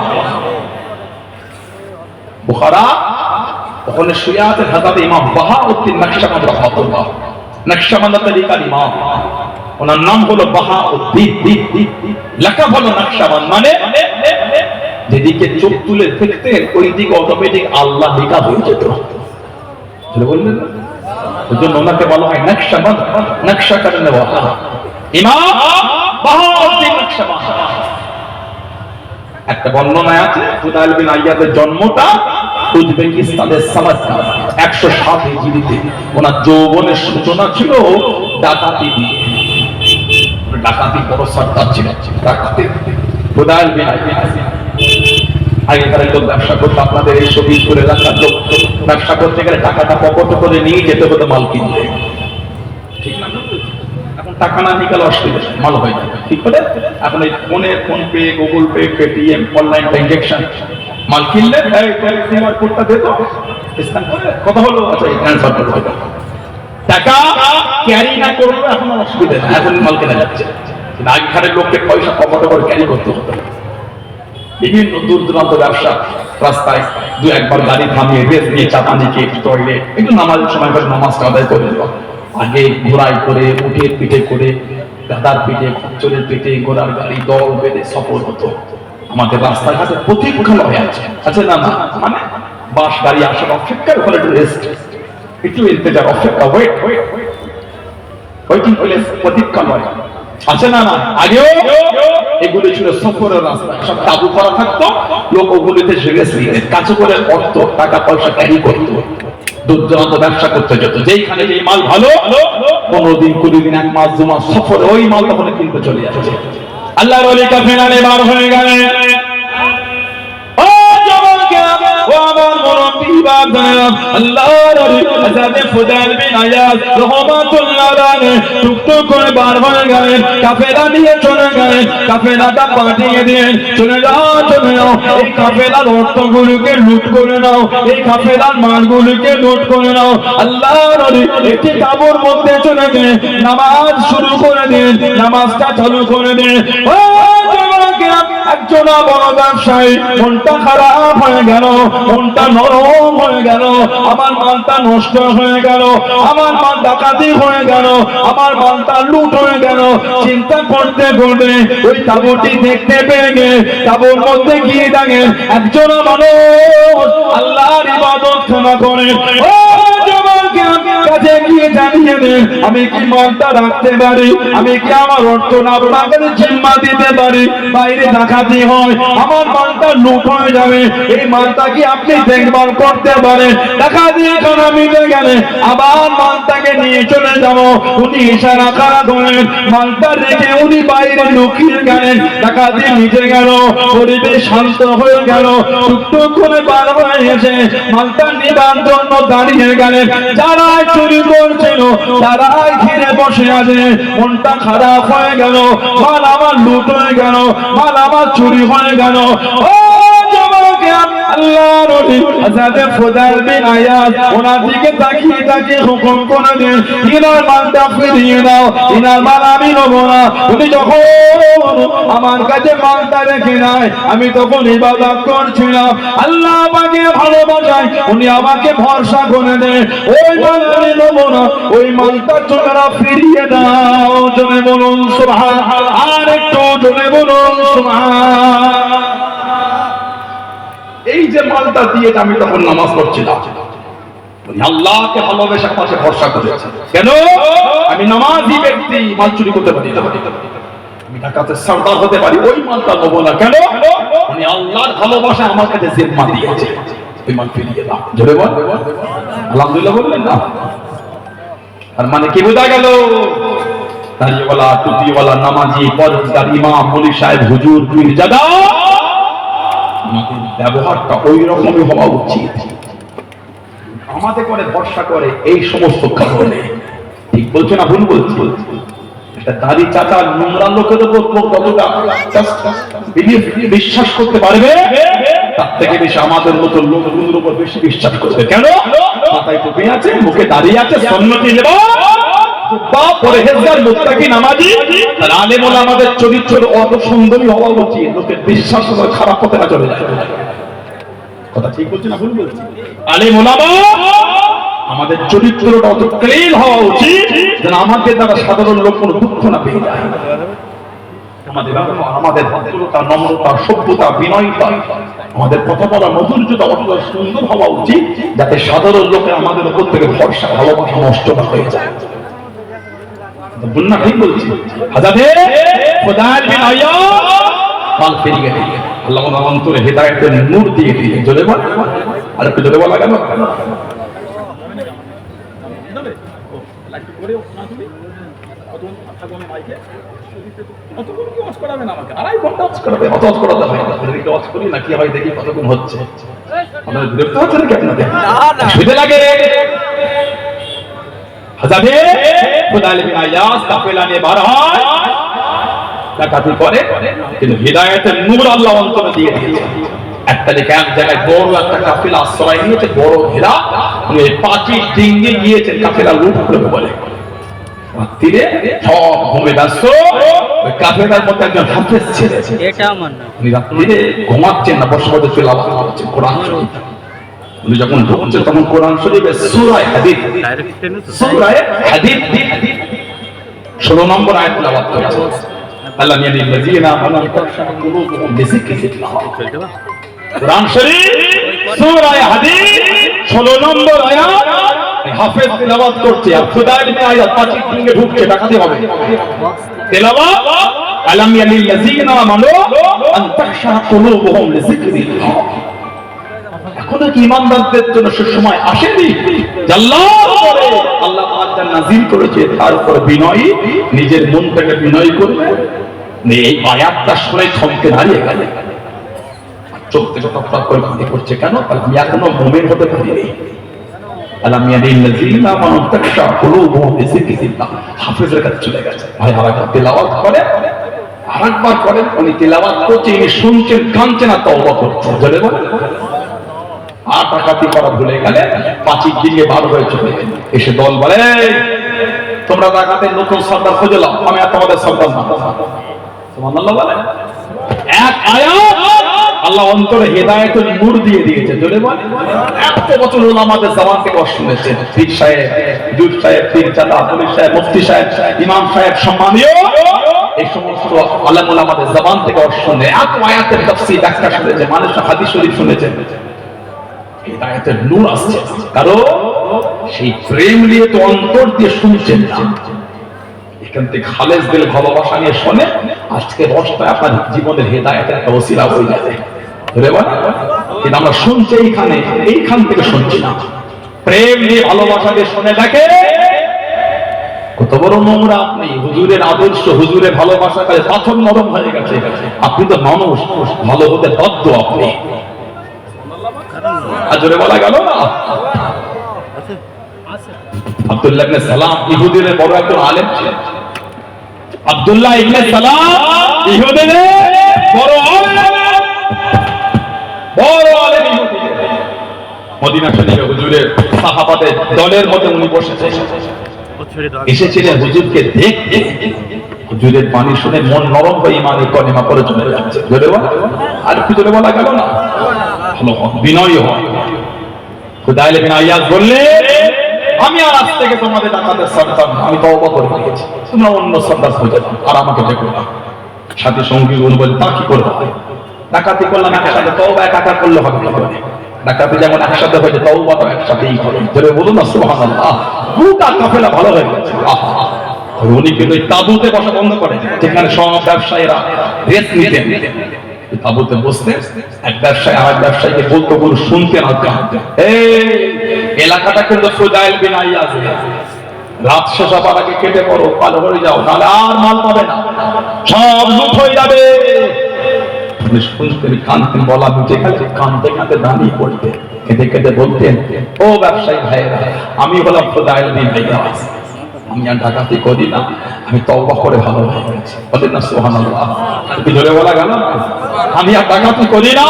বুখারা ওখানে শুয়ে আছেন হযরত ইমাম বাহাউদ্দিন নকশবন্দ রাহমাতুল্লাহ। নকশবন্দ তরিকার ইমাম, ওনার নাম হলো বাহাউদ্দিন, লেখা হলো নকশবন্দ। মানে যেদিকে চোখ তুলে দেখতেন ওই দিকে অটোমেটিক আল্লাহ লেখা হয়ে যেত। বললেন ওই জন্য ওনাকে বলা হয় নকশবন্দ, নকশা করনে ওয়ালা ইমাম বাহাউদ্দিন নকশবন্দ। একটা বর্ণনায় আছে ফুদাইল বিন আইয়াদের জন্মটা উজবেকিস্তানের সামারকান্দ 107 হিজরিতে। ওনার যৌবনের সূচনা ছিল ডাকাতি দিয়ে। ডাকাতি বড় সর্দার ছিল, ডাকাতি ফুদাইল বিন আইয়াদ। আগেকার লোক ব্যবসা করতো, আপনাদের এই শহীদ করে রাখার লোক ব্যবসা করতে গেলে টাকাটা পকেট করে নিয়ে যেতে হতো মাল কিনতে, ঠিক না? এখন টাকা না নিয়ে গেলে অসুবিধা, মাল হয়ে যাবে, ঠিক করে। এখন এই ফোনে phone pay, Google pay, Paytm, online transaction, মাল কিনলে কিউআর কোডটা দে তো, স্ক্যান করে কত হলো, আচ্ছা এই ট্রান্সফার করে দেবো। টাকা ক্যারি না করলে এখন আর অসুবিধা না, এখন মাল কেনা যাচ্ছে। আগেকারের লোককে পয়সা পকেট করে ক্যারি করতে হতো। বিভিন্ন দূর দূরান্ত ব্যবসা, রাস্তায় দু একবার গাড়ি থামিয়ে রেস্ট নিয়ে চাপা নিচে টয়লেট, একটু নামাজের সময় করে নামাজটা আদায় করে দিল। আগে ঘোড়ায় করে, উঠের পিঠে করে, গাদার পিঠে, খচ্চরের পিঠে, ঘোড়ার গাড়ি দল বেঁধে সফর হতো। আমাদের রাস্তাঘাটে প্রতীক্ষালয় আছে, আছে না? না মানে বাস গাড়ি আসার অপেক্ষার ওখানে একটু রেস্ট, একটু ইন্তেজার, অপেক্ষা, ওয়েটিং প্লেস, প্রতীক্ষালয় আছে না? না আগেও এগুলি ছিল সফরের রাস্তা, সব তাবু করা থাকতো, লোক ওগুলিতে কাছে করে অর্থ টাকা পয়সা ক্যারি করতো, দূর দূরান্ত ব্যবসা করতে যেত। যেইখানে যেই মাল ভালো, 15 দিন 20 দিন 1 মাস 2 মাস সফরে ওই মাল তখন কিনতে চলে যাচ্ছে। আল্লাহর ওলি কাফেলানে বার হয়ে গেলেন। ও জওয়ানরা, ও আমার মুরব্বি বাবারা, আল্লাহর ওলি হযরত ফুদাইল বিন আইয়াদ রাহমাতুল্লাহ আলাইহি টুকটুক করে বার হয়ে গেলেন, কাফেলা নিয়ে চলে গেলেন। কাফেলাটা পাঠিয়ে দিলেন, চলে যাও, চলে যাও, এই কাফেলার অর্থগুলোকে লুট করে নাও, এই কাফেলার মালগুলোকে লুট করে নাও। আল্লাহর ওলি একটি তাঁবুর মধ্যে চলে গিয়ে নামাজ শুরু করে দিন, নামাজটা চালু করে দিন। ও জওয়ানরা, একজন বড় ব্যবসায়ী, মনটা খারাপ হয়ে গেল, মনটা নরম হয়ে গেল, আমার মালটা নষ্ট হয়ে গেল, আমার মাল ডাকাতি হয়ে গেল, আমার মালটা লুট হয়ে গেল। চিন্তা করতে করতে ওই তাঁবুটি দেখতে পেয়ে গে তাঁবুর মধ্যে গিয়ে দেখেন একজন মানুষ আল্লাহর ইবাদত ক্ষমা করে। ও কাছে গিয়ে জানিয়ে দেন, আমি কি মালটা রাখতে পারি, আমি কি আমার অর্থ না আপনাদের জিম্মা দিতে পারি? বাইরে ডাকাতি হয়, আমার মালটা লুট হয়ে যাবে, এই মালটা কি আপনি দেখভাল করতে পারেন? ডাকাতি খানা মিটে গেলে আবার মালটাকে নিয়ে চলে যাব। উনি ইশারা করা ধরেন, মালটা রেখে উনি বাইরে লুকিয়ে গেলেন। ডাকাতি মিটে গেল, পরিবেশ শান্ত হয়ে গেল, টুকটুক করে বার হয়ে এসে মালটা নিবার জন্য দাঁড়িয়ে গেলেন। যারা চুরি করছিল তারাই ঘিরে বসে আছে, মনটা খারাপ হয়ে গেল, মাল আমার লুট হয়ে গেল, মাল আমার চুরি হয়ে গেল। ও জওয়ানরা, আল্লাহর ওলি হযরত ফুদাইল বিন আইয়াদ ওনার দিকে তাকিয়ে তাকিয়ে হুকুম করে দেন, ইনার মালটা ফিরিয়ে দাও, ইনার মাল আমি নেব না। উনি যখন আমার কাছে মালটা রেখে নাই, আমি তখন ইবাদত করছিলাম, আল্লাহ আমাকে ভালোবাসায় উনি আমাকে ভরসা করে দেন, ওই মাল আমি নেব না, ওই মালটা তোমরা ফিরিয়ে দাও। জোরে বলুন সুবহানাল্লাহ, আর একটু জোরে বলুন সুবহানাল্লাহ। এই যে মালটা দিয়ে আমি তখন নামাজ পড়ছিলাম, আল্লাহকে ভালোবেসে পাশে ভরসা করেছে। কেন? আমি নামাজি ব্যক্তি, মাল চুরি করতে পারি না, আমি ডাকাতের সর্দার হতে পারি, ওই মালটা নেবো না। কেন? উনি আল্লাহর ভালোবাসা আমার কাছে জিম্মা দিয়েছে, ওই মাল ফিরিয়ে দাও। জোরে বল, আলহামদুলিল্লাহ বললেন না? আর মানে কি বোঝা গেল? দাড়িওয়ালা, টুপিওয়ালা, নামাজি, পরহেজগার, ইমাম, মুলি সাহেব, হুজুর, পীরজাদা, আমাদের ব্যবহারটা ওই রকমই হওয়া উচিত। আমাদের করে ভরসা করে এই সমস্ত কারণে, ঠিক বলছে না ভুল বলছি? একটা দাড়ি চাচা নোংরা লোকের উপর কতটা বিশ্বাস করতে পারবে, তার থেকে বেশি আমাদের মতো লোকগুলোর উপর বেশি বিশ্বাস করবে। কেন? মাথায় টুপি আছে, মুখে দাঁড়িয়ে আছে, সুন্নতি পরহেজগার, মুত্তাকি, নামাজি, আর আলেম ওলামাদের চরিত্র অত সুন্দরী হওয়া উচিত, লোকের বিশ্বাস খারাপ হতে না চলে যায়। কথা ঠিক বলছি না ভুল বলছি? আলেম ওলামা আমাদের চরিত্রটা অত ক্লিন হওয়া উচিত যেন আমাদের দ্বারা সাধারণ লোক কোনো দুঃখ না পেয়ে যায়। আমাদের ভদ্রতা, নম্রতা, সভ্যতা, বিনয়তা, আমাদের কথা বলা মাধুর্যতা অত সুন্দর হওয়া উচিত যাতে সাধারণ লোকের আমাদের উপর থেকে ভরসা, ভালোবাসা নষ্ট না হয়ে যায়। ঠিক বলছি? হযরত ফুদাইল বিন আইয়াদ মাল ফিরিয়ে দিলেন। আল্লাহ ওনার অন্তরে হেদায়েতের নূর দিয়ে দিয়ে জোরে বল, আর একটু জোরে বলা গেল। কিন্তু হিদায়াতের নূর আল্লাহ অন্তরে দিয়ে দিয়েছে। একটা দিকে এক জায়গায় বড় একটা কাফেলা আশ্রয় নিয়েছে, বড় ঘেরা, উনি পাঁচিল ডিঙ্গি গিয়েছেন কাফেলা লুট করবে বলে। তীরে সব ঘুমে ব্যস্ত, ওই কাফেলার মধ্যে একজন হাফেজ ছেলে, এটা আমার না, উনি রাত্রিরে ঘুমাচ্ছেন না, বসে বসে তেলাওয়াত করছেন কোরআন শরীফ। উনি যখন ঢুকছেন তখন কোরআন শরীফে সূরা হাদীদ, সূরা হাদীদ 16 নম্বর আয়াত তেলাওয়াত করেছেন। আল্লাহ ইয়াদিল লাযিনা আমানু তাখশা কুলুবুহুম লিযিকরিল্লাহ। কোরআন শরীফ সূরা হাদীদ 16 নম্বর আয়াত হাফেজ তেলাওয়াত করছে, আর খুদায়ের আয়াত পাঁচিল ভেঙে ঢুকছে, ডাকাতে হবে তেলাওয়াত। আল্লাহ ইয়াদিল লাযিনা আমানু আন তাখশা কুলুবুহুম লিযিকরিল্লাহ। এখন কি ঈমানদারদের জন্য সে সময় আসেনি যে আল্লাহর উপরে আল্লাহ পাক যা নাযিল করেছে তার উপর বিনয়ী, নিজের মনটাকে বিনয়ী করবে। এই আয়াতটা শুনে থমকে দাঁড়িয়ে গেল, চোখ থেকে টপটপ করে পানি পড়ছে। কেন? আমি এখনো মুমিন হতে পারিনি। আল্লাহ ইয়াদিল লাযিনা আমানু তাখশা কুলুবুহুম লিযিকরিল্লাহ। হাফেজের কাছে চলে গেছে, ভাই আরেকবার তেলাওয়াত করে, আরেকবার করেন। উনি তেলাওয়াত করছে, ইনি শুনছেন, কাঁদছেন আর তওবা করছেন। জোরে বলেন। আর ডাকাতি করা ভুলে গেলে পাঁচিল দিকে বার হয়ে চলে এসে দল বলে, তোমরা ডাকাতের নতুন সর্দার খুঁজে লাও, আমি আর তোমাদের সর্দার না। সুবহানাল্লাহ বলে। এক আয়াত আল্লাহ অন্তরে হেদায়েতের নূর দিয়ে দিয়েছে। জোরে বলে। 100 বছর উলামাদের জবান থেকে শুনেছেন, পীর সাহেব, হুজুর সাহেব, পীর চাচা, পুলিশ সাহেব, মুফতি সাহেব, ইমাম সাহেব, সম্মানীয় এই সমস্ত আলেম উলামাদের জবান থেকে শুনে এত আয়াতের তাফসীর ব্যাখ্যা শুনেছে, মানুষ হাদিস শরীফ শুনেছেন। হিদায়াতের নূর আসছে, কারণ সেই প্রেম নিয়ে তো অন্তর দিয়ে শুনছেন না, এখান থেকে খালেস দিল ভালোবাসা নিয়ে শোনে। আজকে বর্ষায় আপনার জীবনের হিদায়াতের একটা ওসিলা হয়ে যাবে। কিন্তু আমরা শুনছি এইখান থেকে শুনছি না, প্রেম নিয়ে ভালোবাসা দিয়ে শুনে দেখে কত বড় নোংরা আপনি। হুজুরের আদর্শ, হুজুরের ভালোবাসা কাছে পাথর নরম হয়ে গেছে। আপনি তো মানুষ, ভালো হতে বাধ্য আপনি। আজরে বলা গেল না, আব্দুল্লাহ ইবনে সালাম ইহুদিদের বড় একজন আলেম ছিলেন। আব্দুল্লাহ ইবনে সালাম ইহুদিদের বড় আলেম, বড় আলেম ইহুদিদের। মদিনা শরীফে হুজুরের সাহাবাদের দলের মধ্যে উনি বসেছেন, এসেছিলেন হুজুরকে দেখতে। হুজুরের বাণী শুনে মন নরম হয়ে ইমানে কলিমা করে চলে যাচ্ছে। জোরে বল, আর কি জোরে বলা গেল না? ভালো বিনয় হয়। খুদাইল বিন আয়াজ বললে, আমি আর আজ থেকে তোমাদের ডাকাতের সর্দার না, আমি তওবা করে নিয়েছি, তোমরা অন্য সর্দার খুঁজে নাও, আর আমাকে দেখো না। সাথে সঙ্গী বলে, তা কি করবো? ডাকাতি করলাম একসাথে, তওবা একা করলে হবে না। ডাকাতি যেমন একসাথে হয়েছে, তওবা তো একসাথেই হবে। ধরে বলুন না সুবহানাল্লাহ। গোটা কাফেলা ভালো হয়ে গেছে। উনি কিন্তু তাঁবুতে বসা বন্ধ করে, যেখানে সব ব্যবসায়ীরা রেস্ট নিতেন। তাঁবুতে বসতে এক ব্যবসায়ী আর এক ব্যবসায়ীকে বলতো, বলুন শুনতে না, এই এলাকাটা কিন্তু খুদাইল বিন আয়াজ, রাত শেষ হবার আগে কেটে পড়ো, পালো হয়ে যাও, নাহলে আর মাল পাবে না, সব লুট হয়ে যাবে। শুনতেন, কানতেন, বলা বুঝে গেছে, কানতে কানতে দাঁড়িয়ে পড়তেন, কেঁদে কেঁদে বলতেন, ও ব্যবসায়ী ভাইয়েরা, আমি হলাম খুদাইল বিন আয়াজ, আমি আর ডাকাতি করি না, আমি তওবা করে ভালো হয়ে গেছি। বলেন না সুবহানাল্লাহ। কি জোরে বলা গেল? আমি আর ডাকাতি করি না,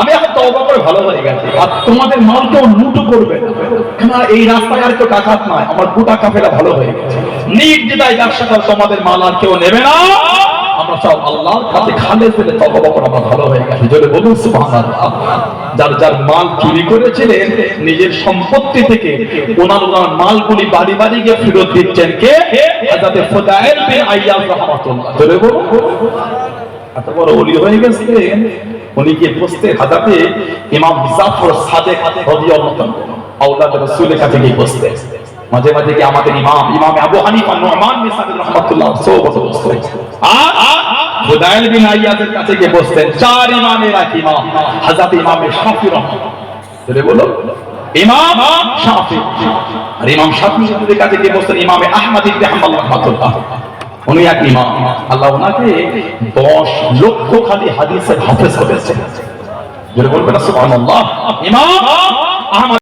আমি এখন তওবা করে ভালো হয়ে গেছি। আর তোমাদের মাল কেউ লুট করবে না, কেন এই রাস্তায় কেউ ডাকাত নয়, আমার গোটা কাফেলা ভালো হয়ে গেছে। নির্দ্বিধায় ব্যবসা করে তোমাদের মাল আর কেউ নেবে না, আমরা সব আল্লাহর কাছে খালে ফেলে তওবা করে আমরা ভালো হয়ে গেছি। জোরে বলুন সুবহানাল্লাহ। যার যার মাল চুরি করেছিলেন নিজের সম্পত্তি থেকে, ওনার মালগুলি বাড়ি বাড়ি গিয়ে ফেরত দিচ্ছেন কে? হযরত ফুদাইল বিন আয়াজ রাহমাতুল্লাহ। জোরে বলুন। এত বড় ওলি হয়ে গেছেন, উনি গিয়ে বসতে হযরত ইমাম জাফর সাদেক রাদিয়াল্লাহু আনহু আওলাদ রাসূলের কাছে গিয়ে বসতে। মাঝে মাঝে কি আমাদের ইমাম আবু হানিফা নুমান বিন সাবিত রাহমাতুল্লাহ সোবত বসতে। আর ফুদাইল বিন আইয়াজের কাছে গিয়ে বসতেন। চার ইমামের এক ইমাম হযরত ইমাম শাফিঈ রাহমাতুল্লাহ বলো ইমাম শাফিঈ। আর ইমাম শাফিঈর কাছে গিয়ে বসতেন ইমাম আহমদ ইবনে হাম্বল রাহমাতুল্লাহ। উনি এক ইমাম, আল্লাহ ওনাকে 10 লক্ষ খালি হাদিসের হাফেজ করেছেন। যেটা বলবেন সুবহানাল্লাহ। ইমাম আহমদ